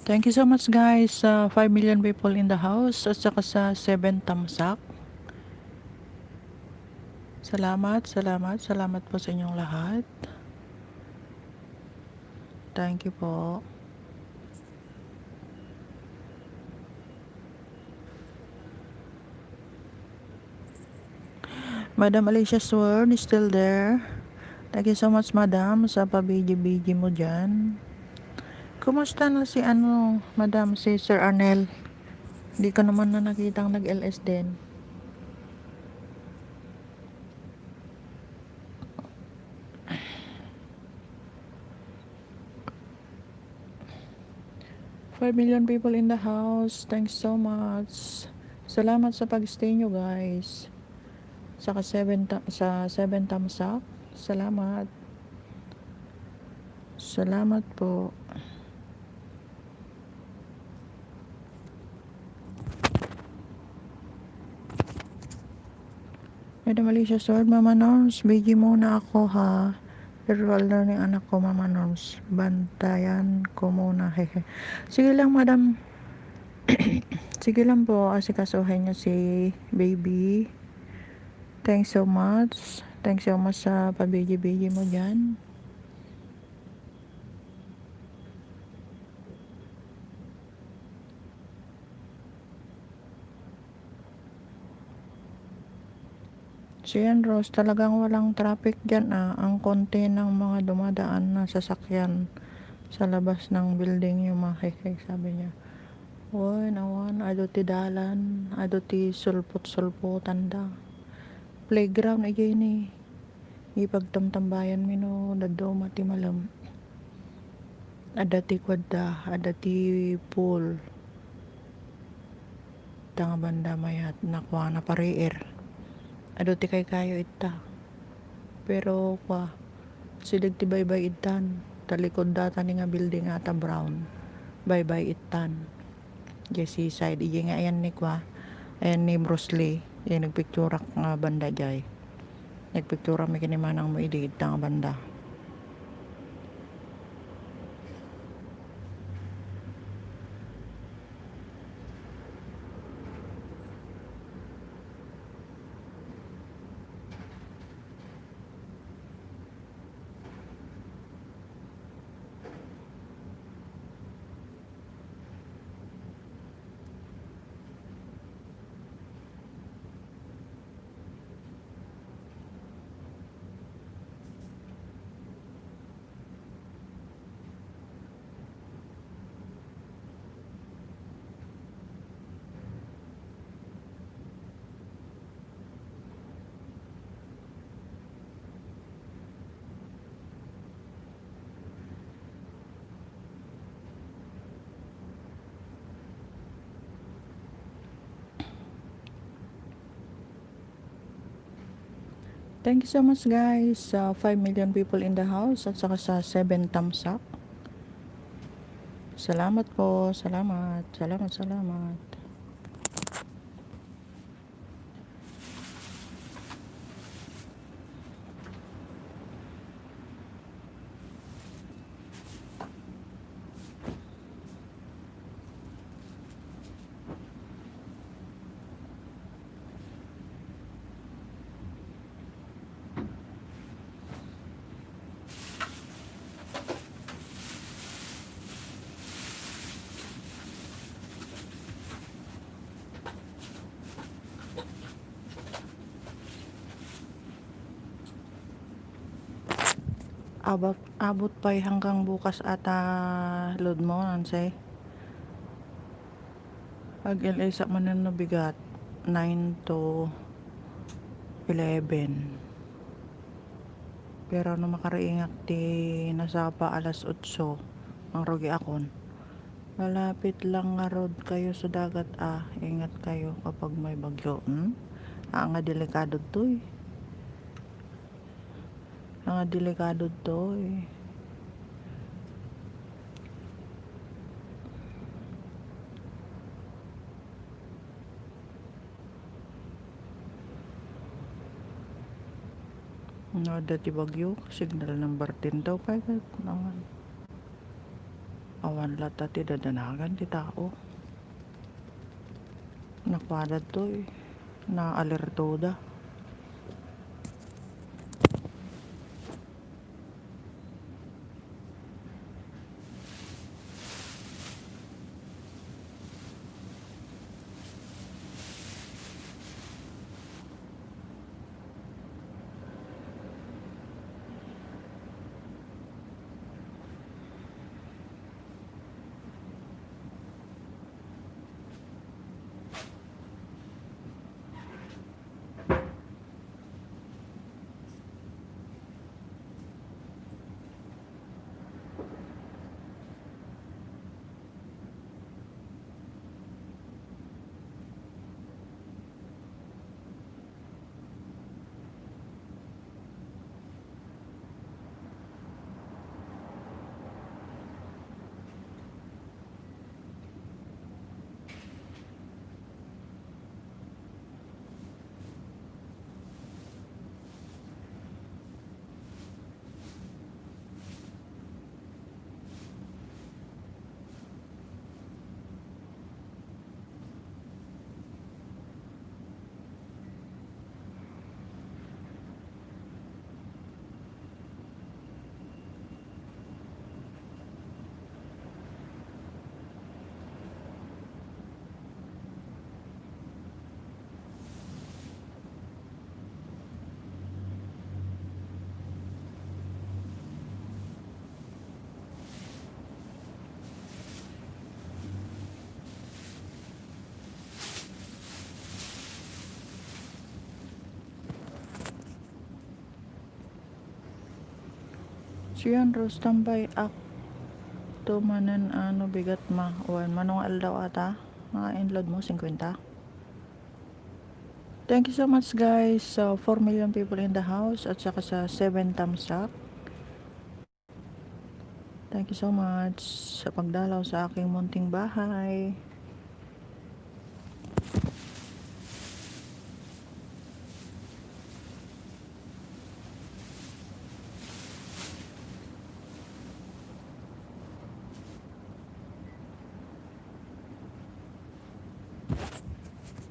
Thank you so much guys sa 5 million people in the house at saka sa 7 thumbs up. Salamat, salamat, salamat po sa inyong lahat. Thank you po. Madam Alicia Swern is still there. Thank you so much madam sa pabigi-bigi mo dyan. Kumusta na si madam, si Sir Arnel? Hindi ko naman na nakitang nag-LS din. $5 million people in the house. Thanks so much. Salamat sa pag-stay nyo guys. Saka 7 thumbs up. Salamat. Salamat po. Madam Alicia Sword, Mama Norms, bigay muna ako ha. Virtual learning anak ko, Mama Norms. Bantayan ko muna, hehe. Sige lang, madam. Sige lang po, asikasuhin niyo si baby. Thanks so much. Thanks so much sa pabigi-bigi mo dyan. Si Ann Rose, talagang walang traffic dyan Ang konti ng mga dumadaan na sasakyan sa labas ng building yung makikik, sabi niya. Uy, nawan, ado ti dalan, ado ti sulpot-sulpotan da. playground ay ni ipagtamtambayan mi no daddo mati malam adati kwadda adati pool tanga banda mayat nakwa na parier ado ti kay kayo ita pero kwa silig ti baybay itan talikod data ni nga building ata brown baybay itan Jesse side iya nga ayan ni kwa ayan ni Bruce Lee iya nagpicturak nga banda jay nagpictura mi kini manang mo idi ita nga banda. Thank you so much guys sa 5 million people in the house at saka sa 7 thumbs up. Salamat po, salamat, salamat, salamat. Abot pa hanggang bukas ata load mo nansay ag LA sa manan no bigat 9 to 11 pero no makariingak ti nasapa alas 8 ang rogi akon malapit lang nga road kayo sa dagat ingat kayo kapag may bagyo nga delikado to nga delikado to dati bagyo signal number 10 daw pa awan lata ti dadanagan ti tao nakwadat to na alertoda Siyan Rose tambay ak tumanen ano bigat ma wan manong aldaw ata mga inload mo 50. Thank you so much guys sa 4 million people in the house at saka sa 7 thumbs up. Thank you so much sa pagdalaw sa aking munting bahay.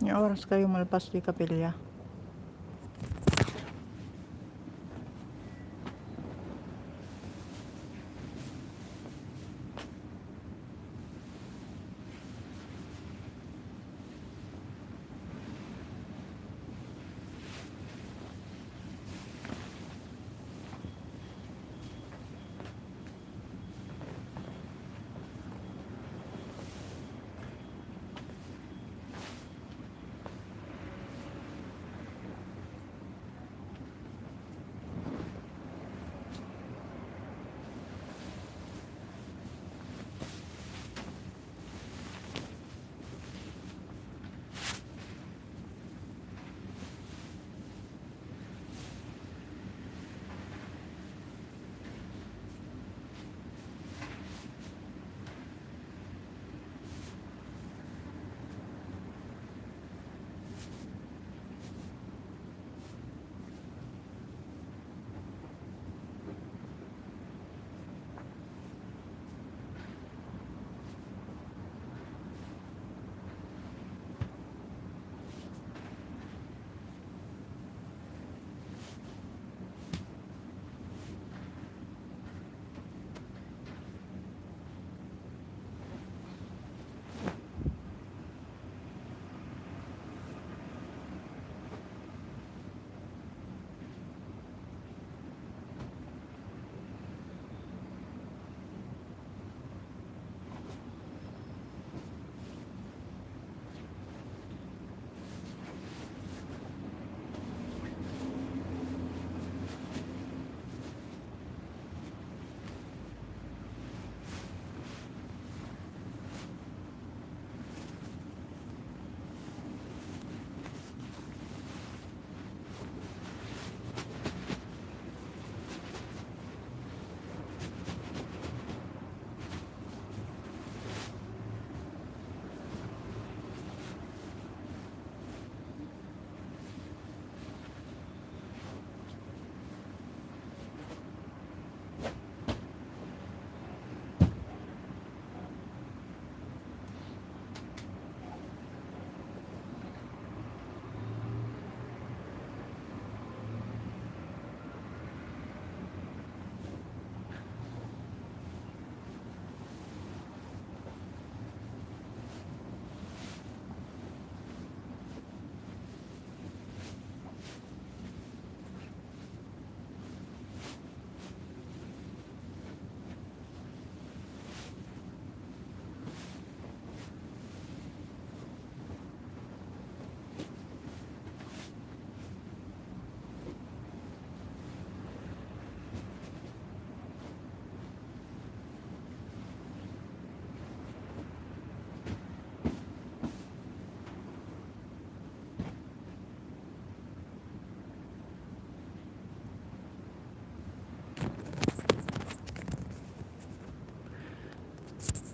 Yung oras kayo malpas di kapilya.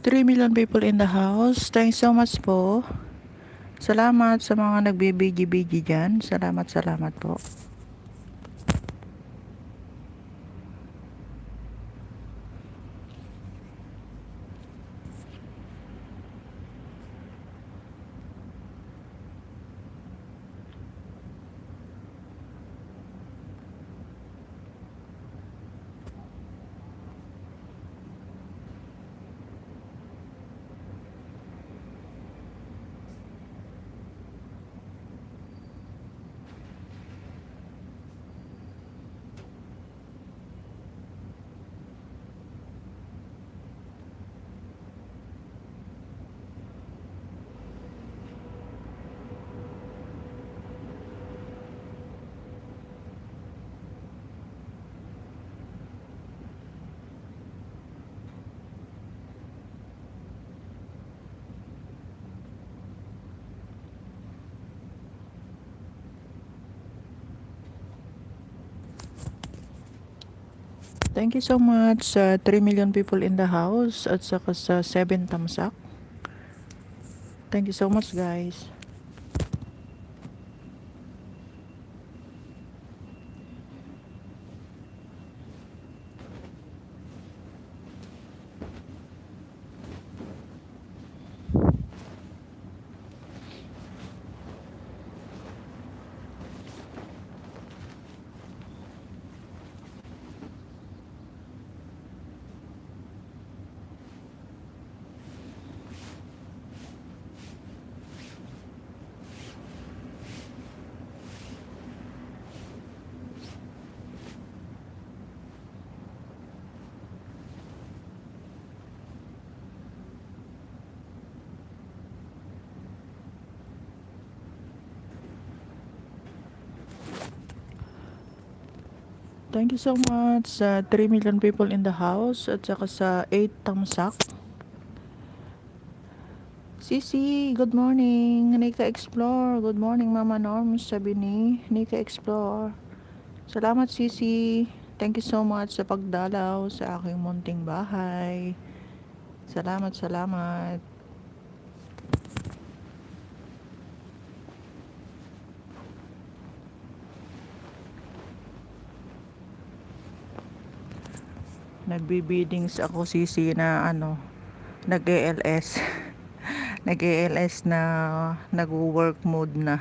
Three million people in the house. Thanks so much po. Salamat sa mga nagbibigi-bigi dyan. Salamat po. Thank you so much sa 3 million people in the house at saka sa 7 tamsak. Thank you so much, guys. Thank you so much sa 3 million people in the house at saka sa 8 tamsak. Sisi, good morning. Nika Explore. Good morning, Mama Norm. Sabi ni Nika Explore. Salamat, Sisi. Thank you so much sa pagdalaw sa aking munting bahay. Salamat, salamat. Nagbi-biddings ako, Sisi, na nag-ALS. Nag-ALS na nag-work mode na.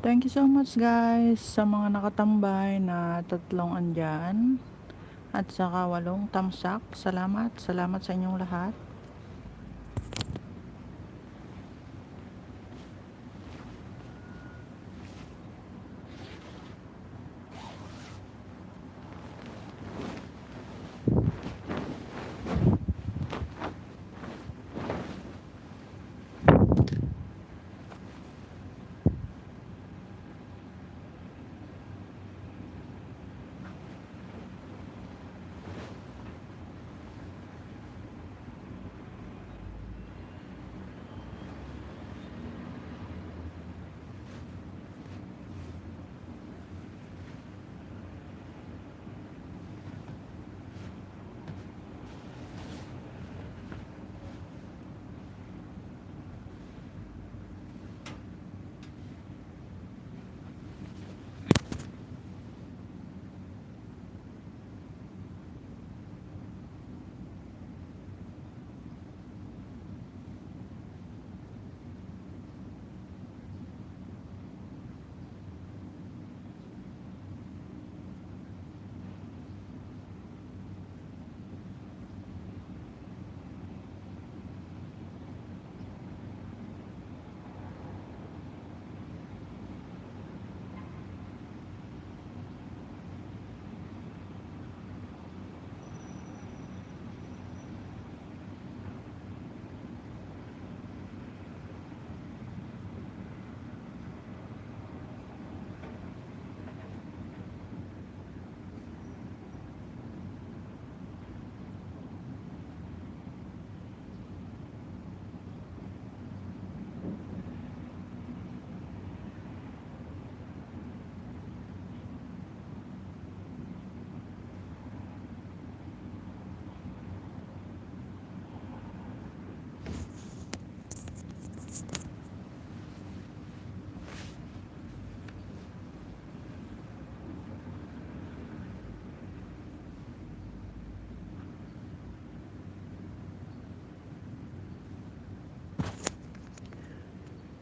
Thank you so much, guys, sa mga nakatambay na tatlong andyan at saka 8 tamsak. Salamat, salamat sa inyong lahat.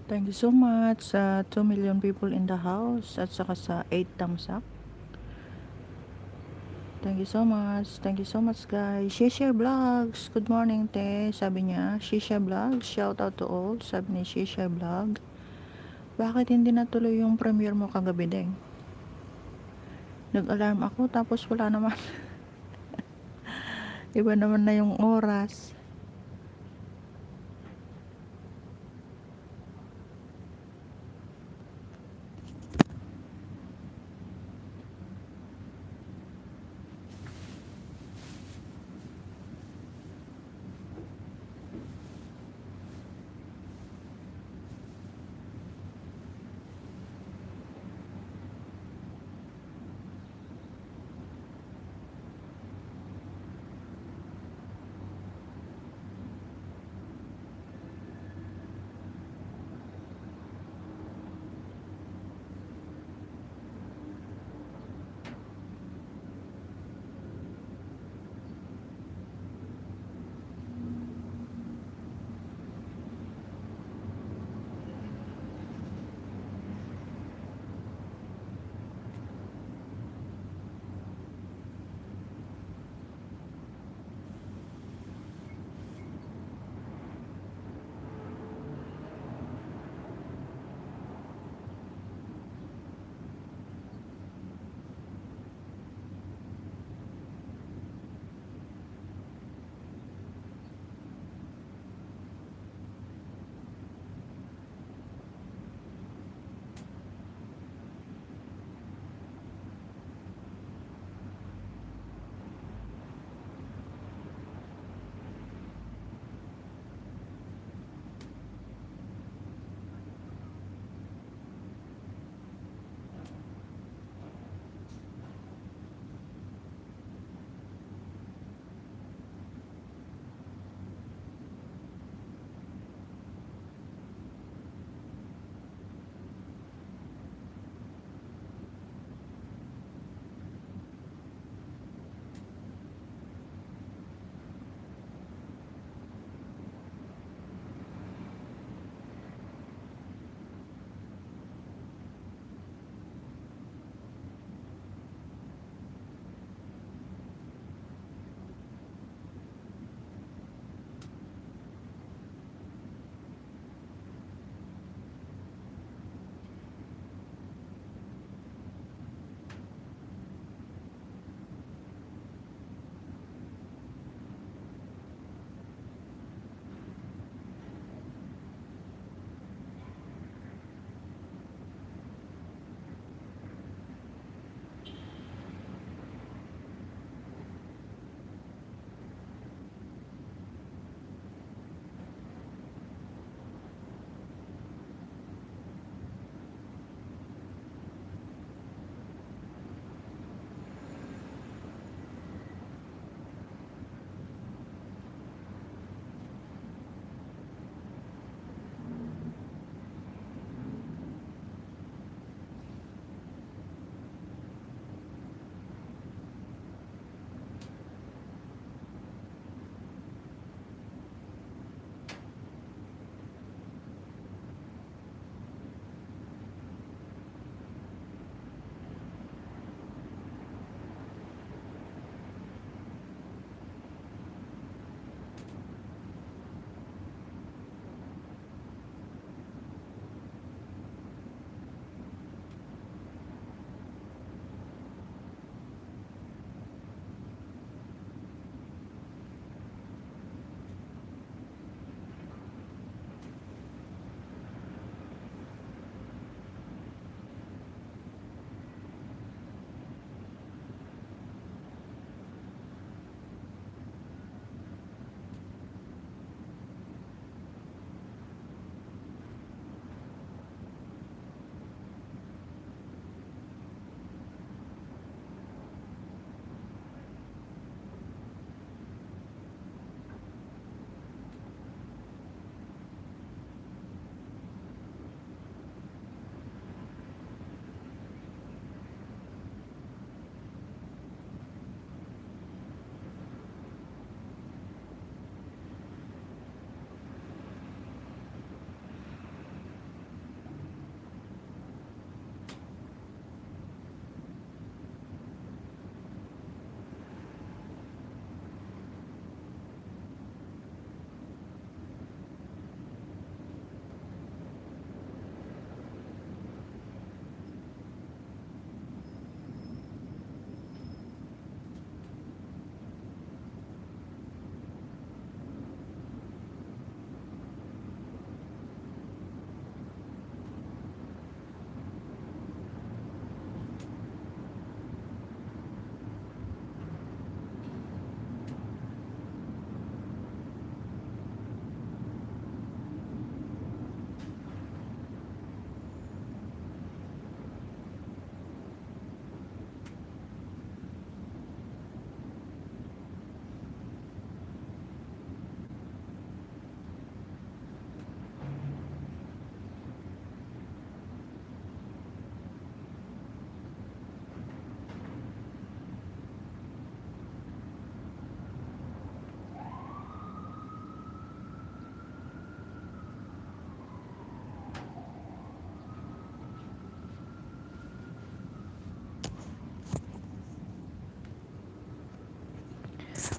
Thank you so much sa 2 million people in the house at saka sa 8 thumbs up. Thank you so much. Thank you so much guys. Share Vlogs. Good morning te. Sabi niya, Share Vlogs. Shout out to all. Sabi ni Share Vlog. Bakit hindi natuloy yung premiere mo kagabi ding? Nag-alarm ako tapos wala naman. Iba naman na yung oras.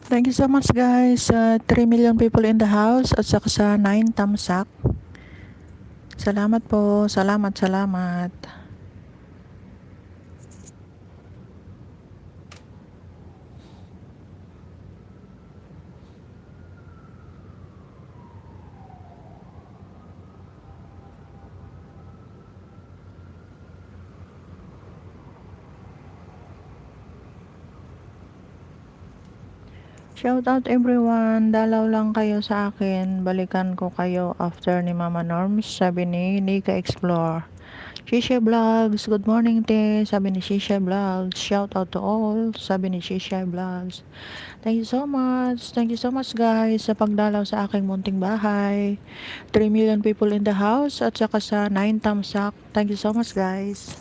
Thank you so much guys. 3 million people in the house at saka sa 9 tamsak. Salamat po. Salamat, salamat. Shout out everyone. Dalaw lang kayo sa akin. Balikan ko kayo after ni Mama Norms. Sabi ni Nika Explore. Shisha Vlogs. Good morning te. Sabi ni Shisha Vlogs. Shout out to all. Sabi ni Shisha Vlogs. Thank you so much. Thank you so much guys sa pagdalaw sa aking munting bahay. 3 million people in the house at saka sa 9 tamsak. Thank you so much guys.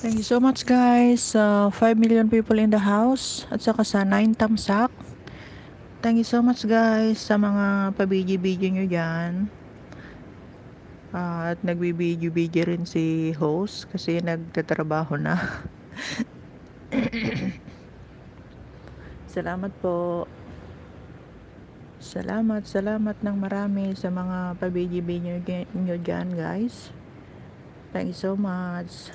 Thank you so much guys. 5 million people in the house at saka sa 9 tamsak. Thank you so much guys sa mga pabidyo-bidyo nyo dyan. At nagbibidyo-bidyo rin si host kasi nagtatrabaho na. Salamat po. Salamat ng marami sa mga pabidyo-bidyo nyo dyan guys. Thank you so much.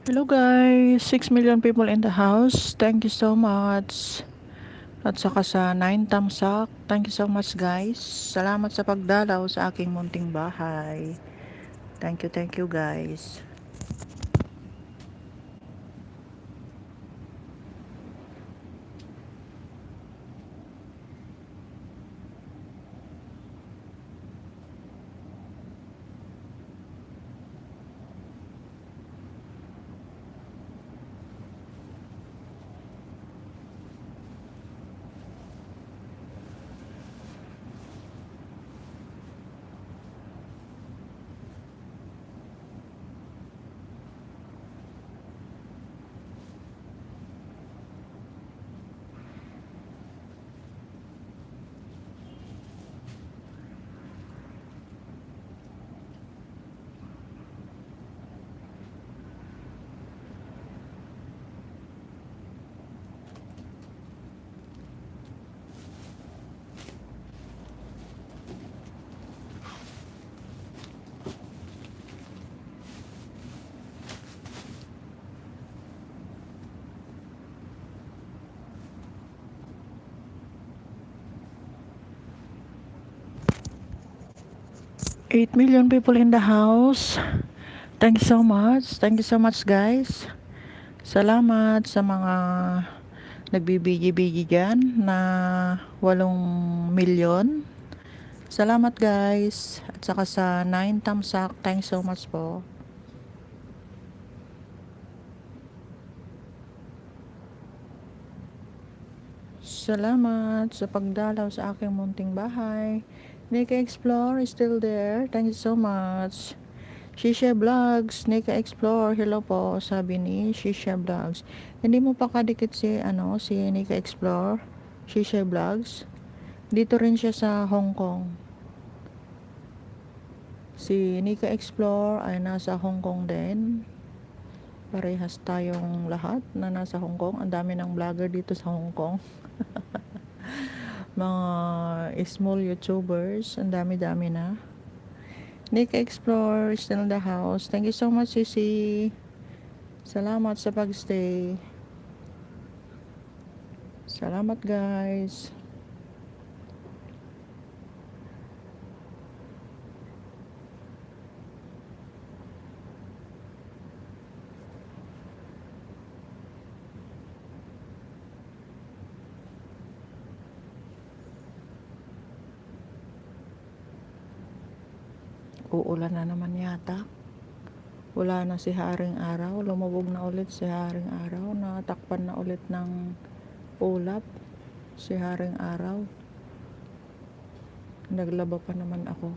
Hello guys, 6 million people in the house. Thank you so much. At saka sa 9 tamsak, thank you so much guys. Salamat sa pagdalaw sa aking munting bahay. Thank you guys. 8 million people in the house. Thank you so much. Thank you so much, guys. Salamat sa mga nagbibigi-bigi dyan na 8 milyon. Salamat, guys. At saka sa 9 thumbs up. Thank you so much po. Salamat sa pagdalaw sa aking munting bahay. Nika Explore is still there. Thank you so much. Shisha Vlogs, Nika Explore, hello po, sabi ni Shisha Vlogs. Hindi mo pa kadikit si Nika Explore, Shisha Vlogs. Dito rin siya sa Hong Kong. Si Nika Explore ay nasa Hong Kong din. Parehas tayong lahat na nasa Hong Kong. Ang dami ng vlogger dito sa Hong Kong. Mga small YouTubers, ang dami-dami na. Nika Explore still in the house. Thank you so much, Sisi. Salamat sa pagstay. Salamat, guys. Uulan na naman yata. Wala na si Haring Araw. Lumubog na ulit si Haring Araw. Natakpan na ulit ng ulap si Haring Araw. Naglaba pa naman ako.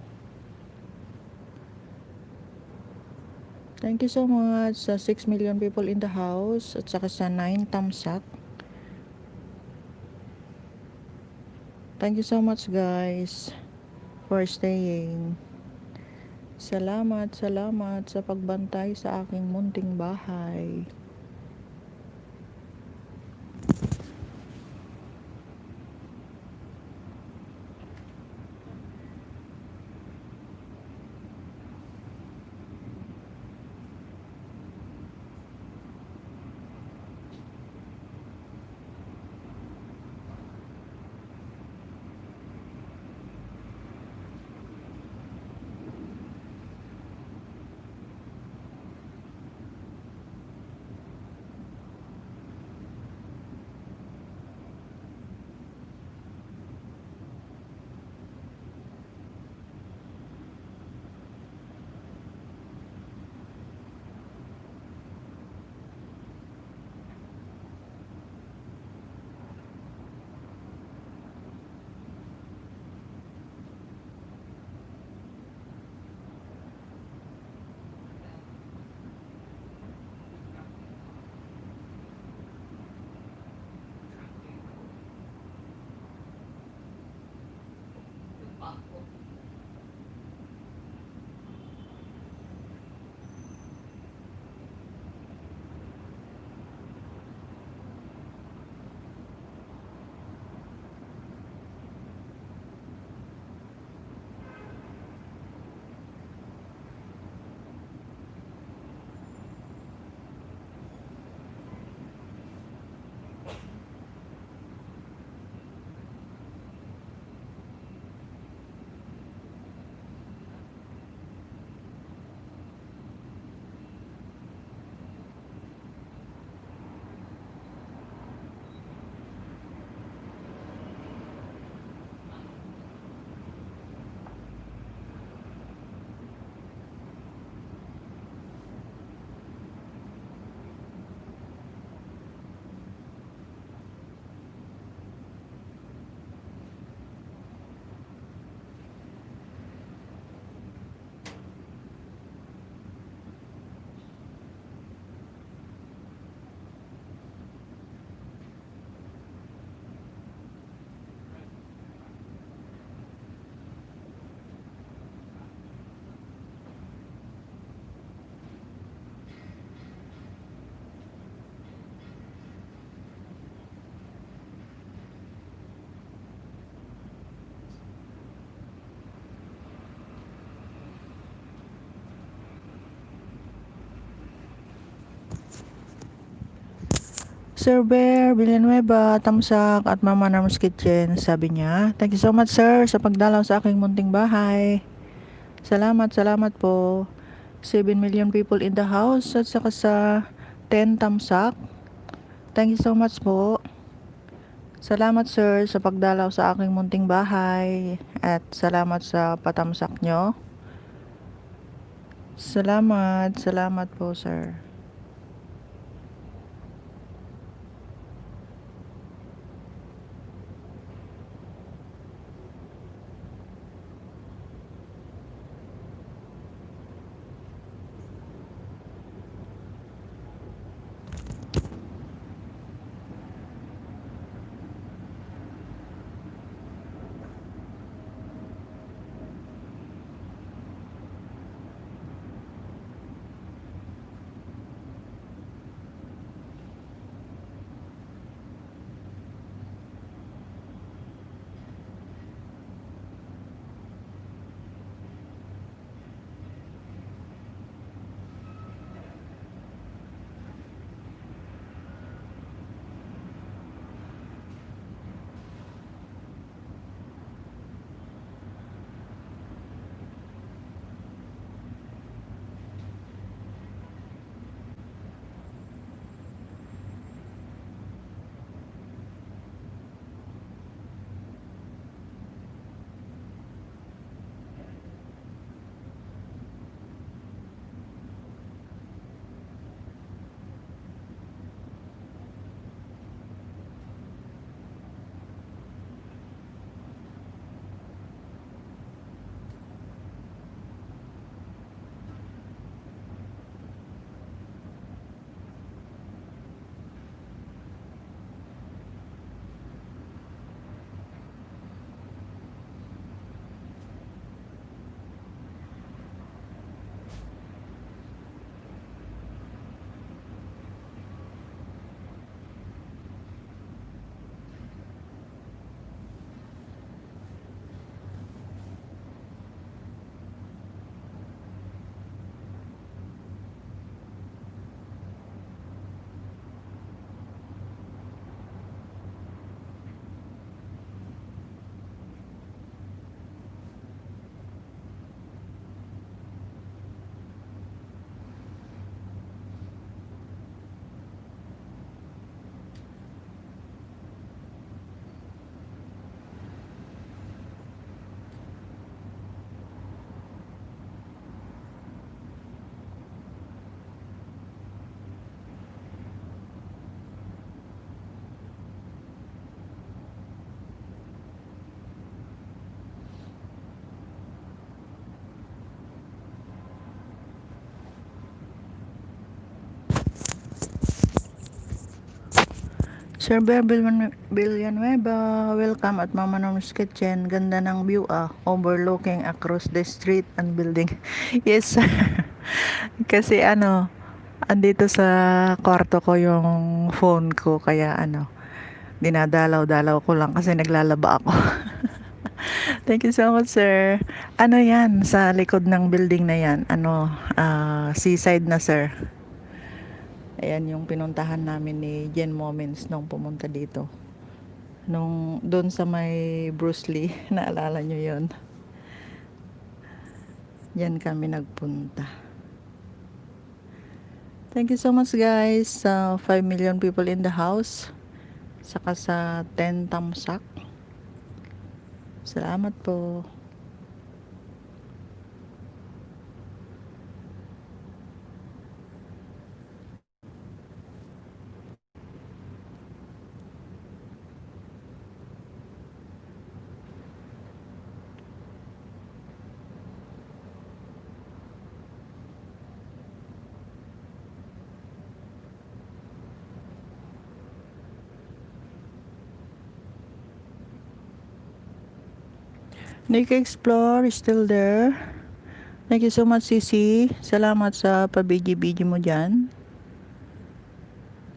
Thank you so much sa 6 million people in the house at saka sa 9 thumbs up. Thank you so much, guys, for staying. Salamat sa pagbantay sa aking munting bahay. Sir Bear Villanueva, Tamsak at Mama Narms Kitchen, sabi niya. Thank you so much, sir, sa pagdalaw sa aking munting bahay. Salamat, salamat po. 7 million people in the house at saka sa 10 thumbs up. Thank you so much po. Salamat sir sa pagdalaw sa aking munting bahay at salamat sa patamsak nyo. Salamat, salamat po sir. Sir Bear Villanueva, welcome at Mama Norm's Kitchen. Ganda ng view overlooking across the street and building. Yes sir. Kasi andito sa kwarto ko yung phone ko kaya dinadalaw-dalaw ko lang kasi naglalaba ako. Thank you so much sir. Ano yan sa likod ng building na yan? Seaside na sir. Ayan yung pinuntahan namin ni Jen Moments nung pumunta dito. Doon sa may Bruce Lee, naalala nyo yun? Yan kami nagpunta. Thank you so much guys sa 5 million people in the house. Saka sa 10 tamsak. Salamat po. Nick Explore is still there. Thank you so much, Sisi. Salamat sa pabigi-bigi mo dyan.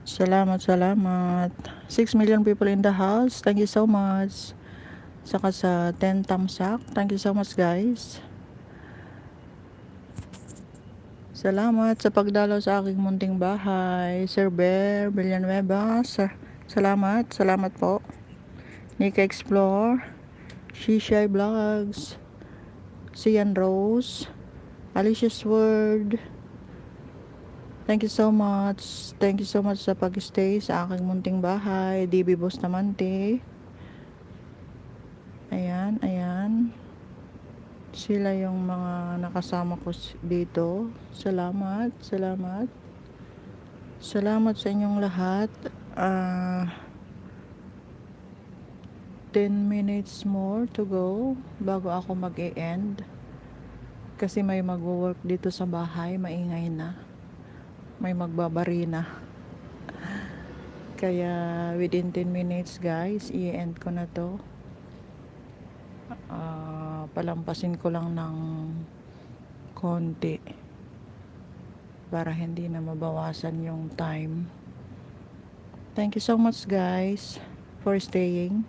Salamat, salamat. 6 million people in the house. Thank you so much. Saka sa 10 tamsak. Thank you so much, guys. Salamat sa pagdalaw sa aking munting bahay. Sir Bear Villanueva. Salamat. Salamat po. Nika Explore. Shishay Vlogs. Sian Rose, Alicia's Word. Thank you so much. Thank you so much sa pag-stay sa aking munting bahay. DB Bustamante. Ayan, ayan. Sila yung mga nakasama ko dito. Salamat, salamat. Salamat sa inyong lahat. 10 minutes more to go bago ako mag-e-end. Kasi may mag-work dito sa bahay, maingay na. May magbabari na. Kaya within 10 minutes guys, i-end ko na to. Palampasin ko lang ng konti para hindi na mabawasan yung time. Thank you so much guys for staying.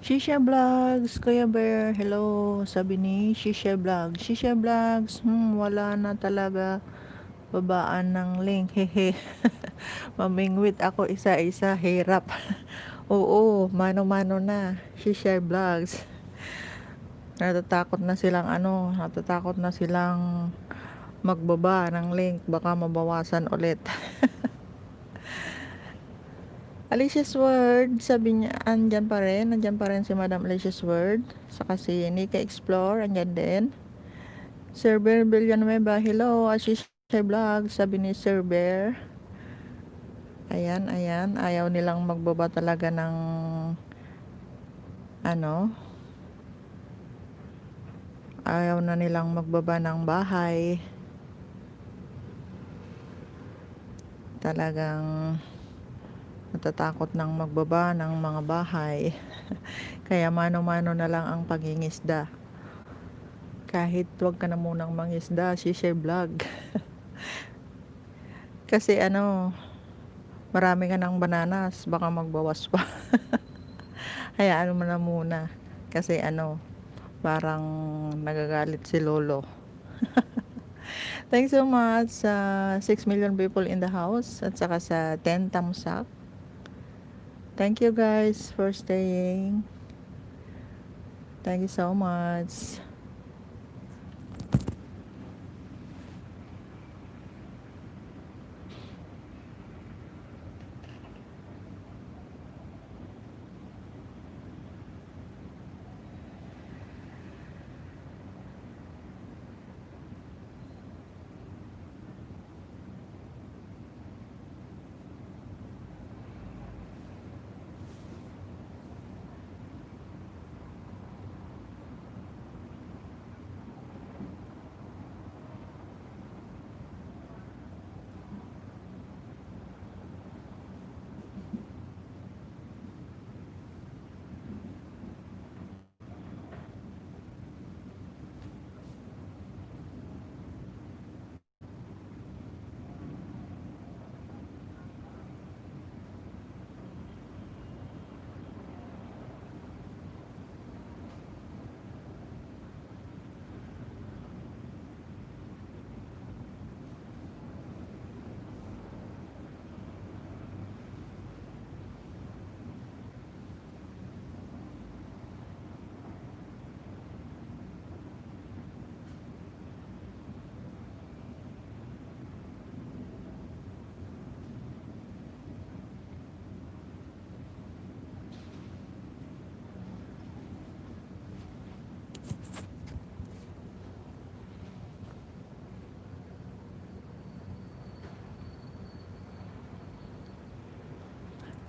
Shisha Vlogs, Kuya Bear, hello. Sabi ni Shisha Vlogs. Shisha Vlogs, wala na talaga babaan ng link. Hehe. Mamingwit ako isa-isa, hirap. Oo, mano-mano na. Shisha Vlogs. Natatakot na silang magbaba ng link, baka mabawasan ulit. Alicia's Word, sabi niya, nandyan pa rin si Madam Alicia's Word. Saka si Nika Explore, andyan din. Sir Bear Villanueva, hello, Ashisha Vlog, sabi ni Sir Bear. Ayan, ayaw nilang magbaba talaga ng ayaw na nilang magbaba ng bahay. Talagang natatakot ng magbaba ng mga bahay. Kaya mano-mano na lang ang pangingisda. Kahit wag ka na munang mangisda, Shisha Vlog. Kasi marami ka ng bananas, baka magbawas pa. Hayaan mo na muna. Kasi parang nagagalit si Lolo. Thanks so much sa 6 million people in the house at saka sa 10 thumbs up. Thank you guys for staying. Thank you so much.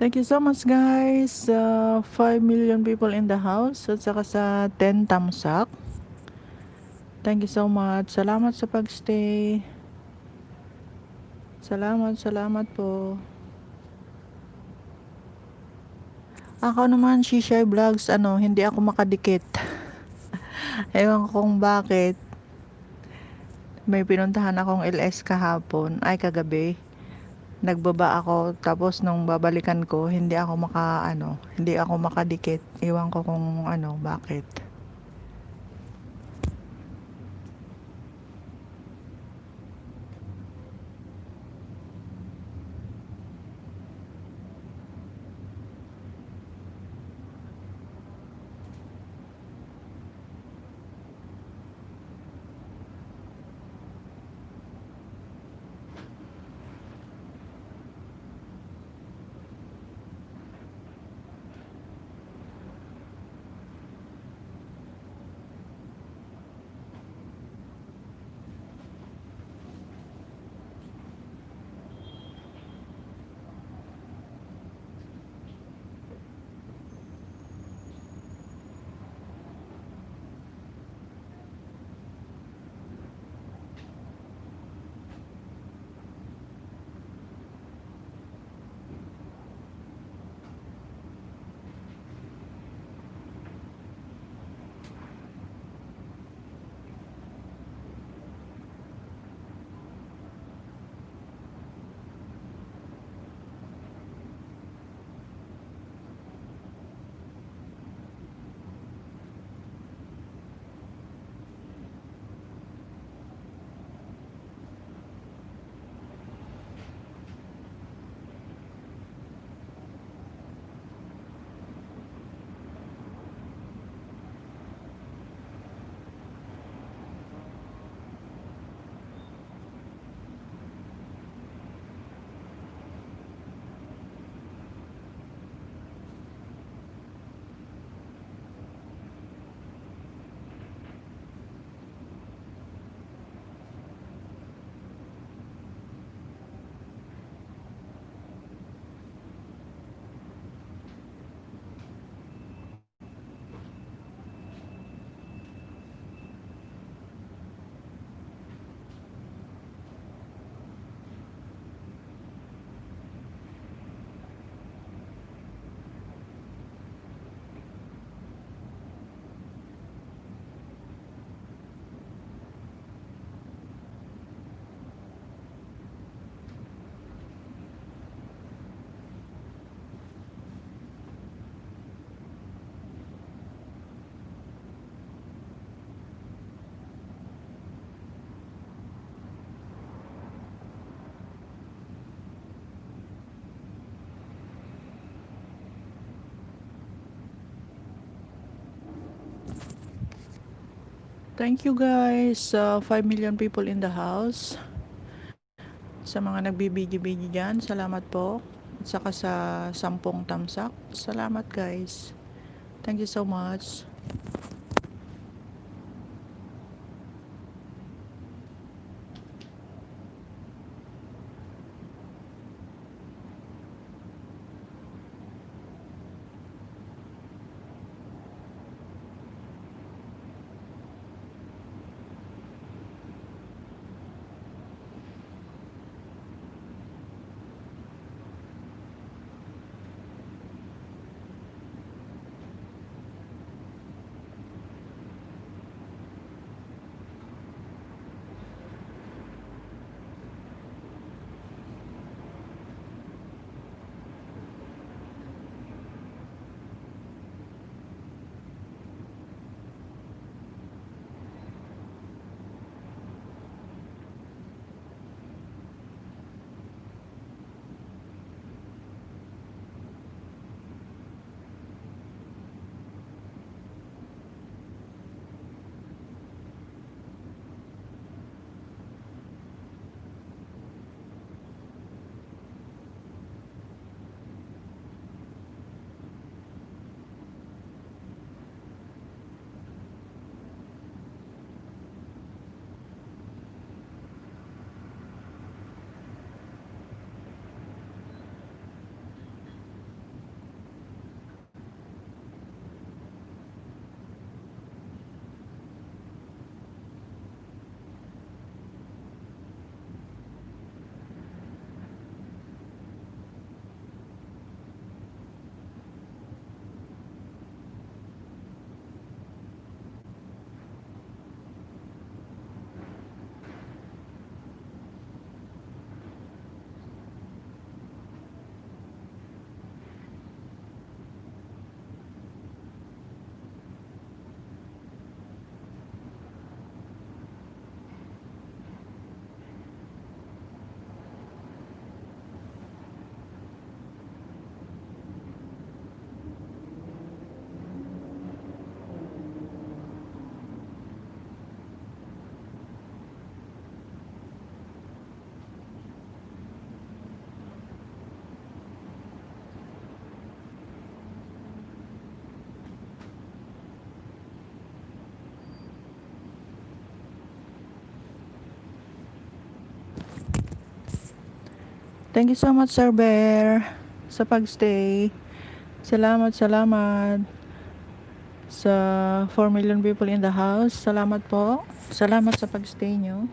Thank you so much guys. 5 million people in the house at saka sa 10 thumbs up. Thank you so much. Salamat sa pagstay. Salamat po. Ako naman, Shisha Vlogs, hindi ako makadikit. Ewan ko kung bakit. May pinuntahan akong LS kahapon, ay kagabi. Nagbaba ako, tapos nung babalikan ko, hindi ako makadikit. Ewan ko kung bakit. Thank you guys sa 5 million people in the house. Sa mga nagbibideo-video dyan, salamat po. At saka sa 10 tamsak, salamat guys. Thank you so much. Thank you so much, Sir Bear, sa pagstay. Salamat sa 4 million people in the house. Salamat po. Salamat sa pagstay nyo.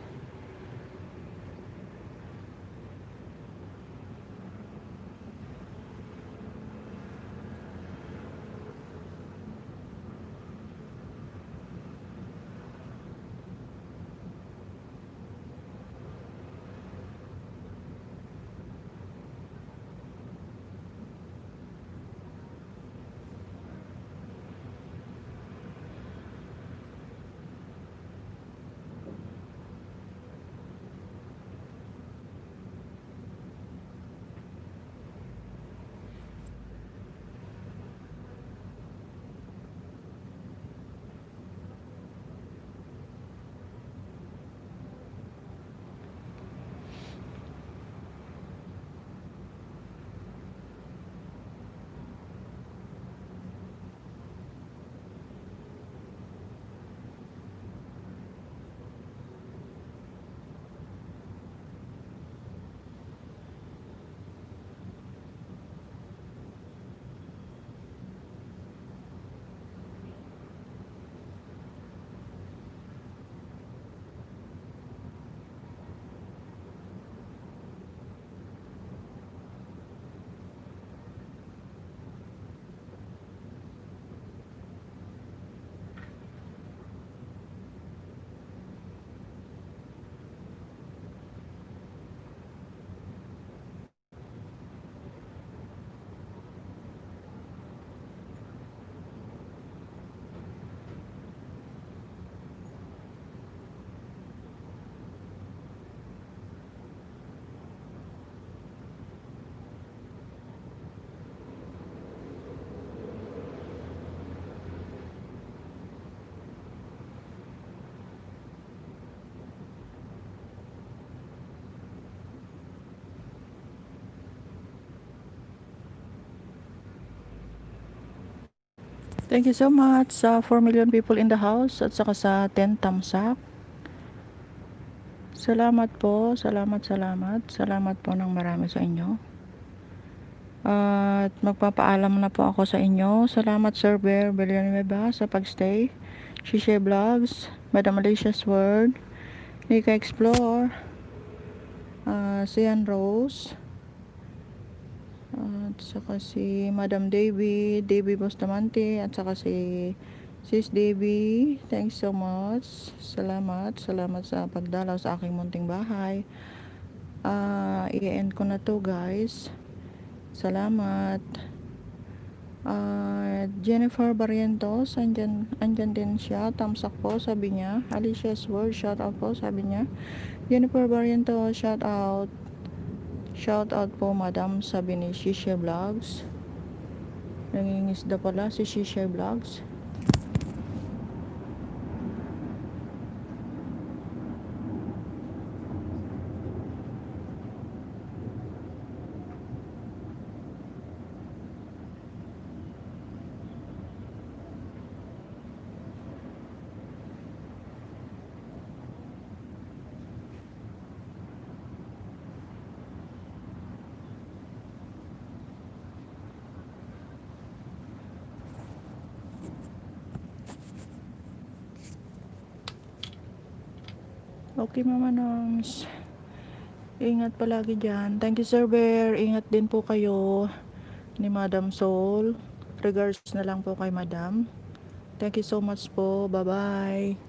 Thank you so much sa 4 million people in the house at saka sa 10 thumbs up. Salamat po, salamat po ng marami sa inyo. At magpapaalam na po ako sa inyo. Salamat Sir Bear Villanueva sa pagstay. Shishe Vlogs, Madam Alicia's Word, Nika Explore, Sian Rose, at saka si Madam Davy Bustamante, at saka si Sis Davy. Thanks so much. Salamat sa pagdalaw sa aking munting bahay. I-end ko na to guys. Salamat. Jennifer Barrientos, andyan din siya. Thumbs up po, sabi niya. Alicia's Word, shout out po, sabi niya. Jennifer Barrientos, shout out. Shout out po madam, sabi ni Shishe Vlogs. Nangingisda pala si Shishe Vlogs. Okay Mama Noms, ingat palagi dyan. Thank you Sir Bear, ingat din po kayo ni Madam Soul. Regards na lang po kay Madam. Thank you so much po, bye bye.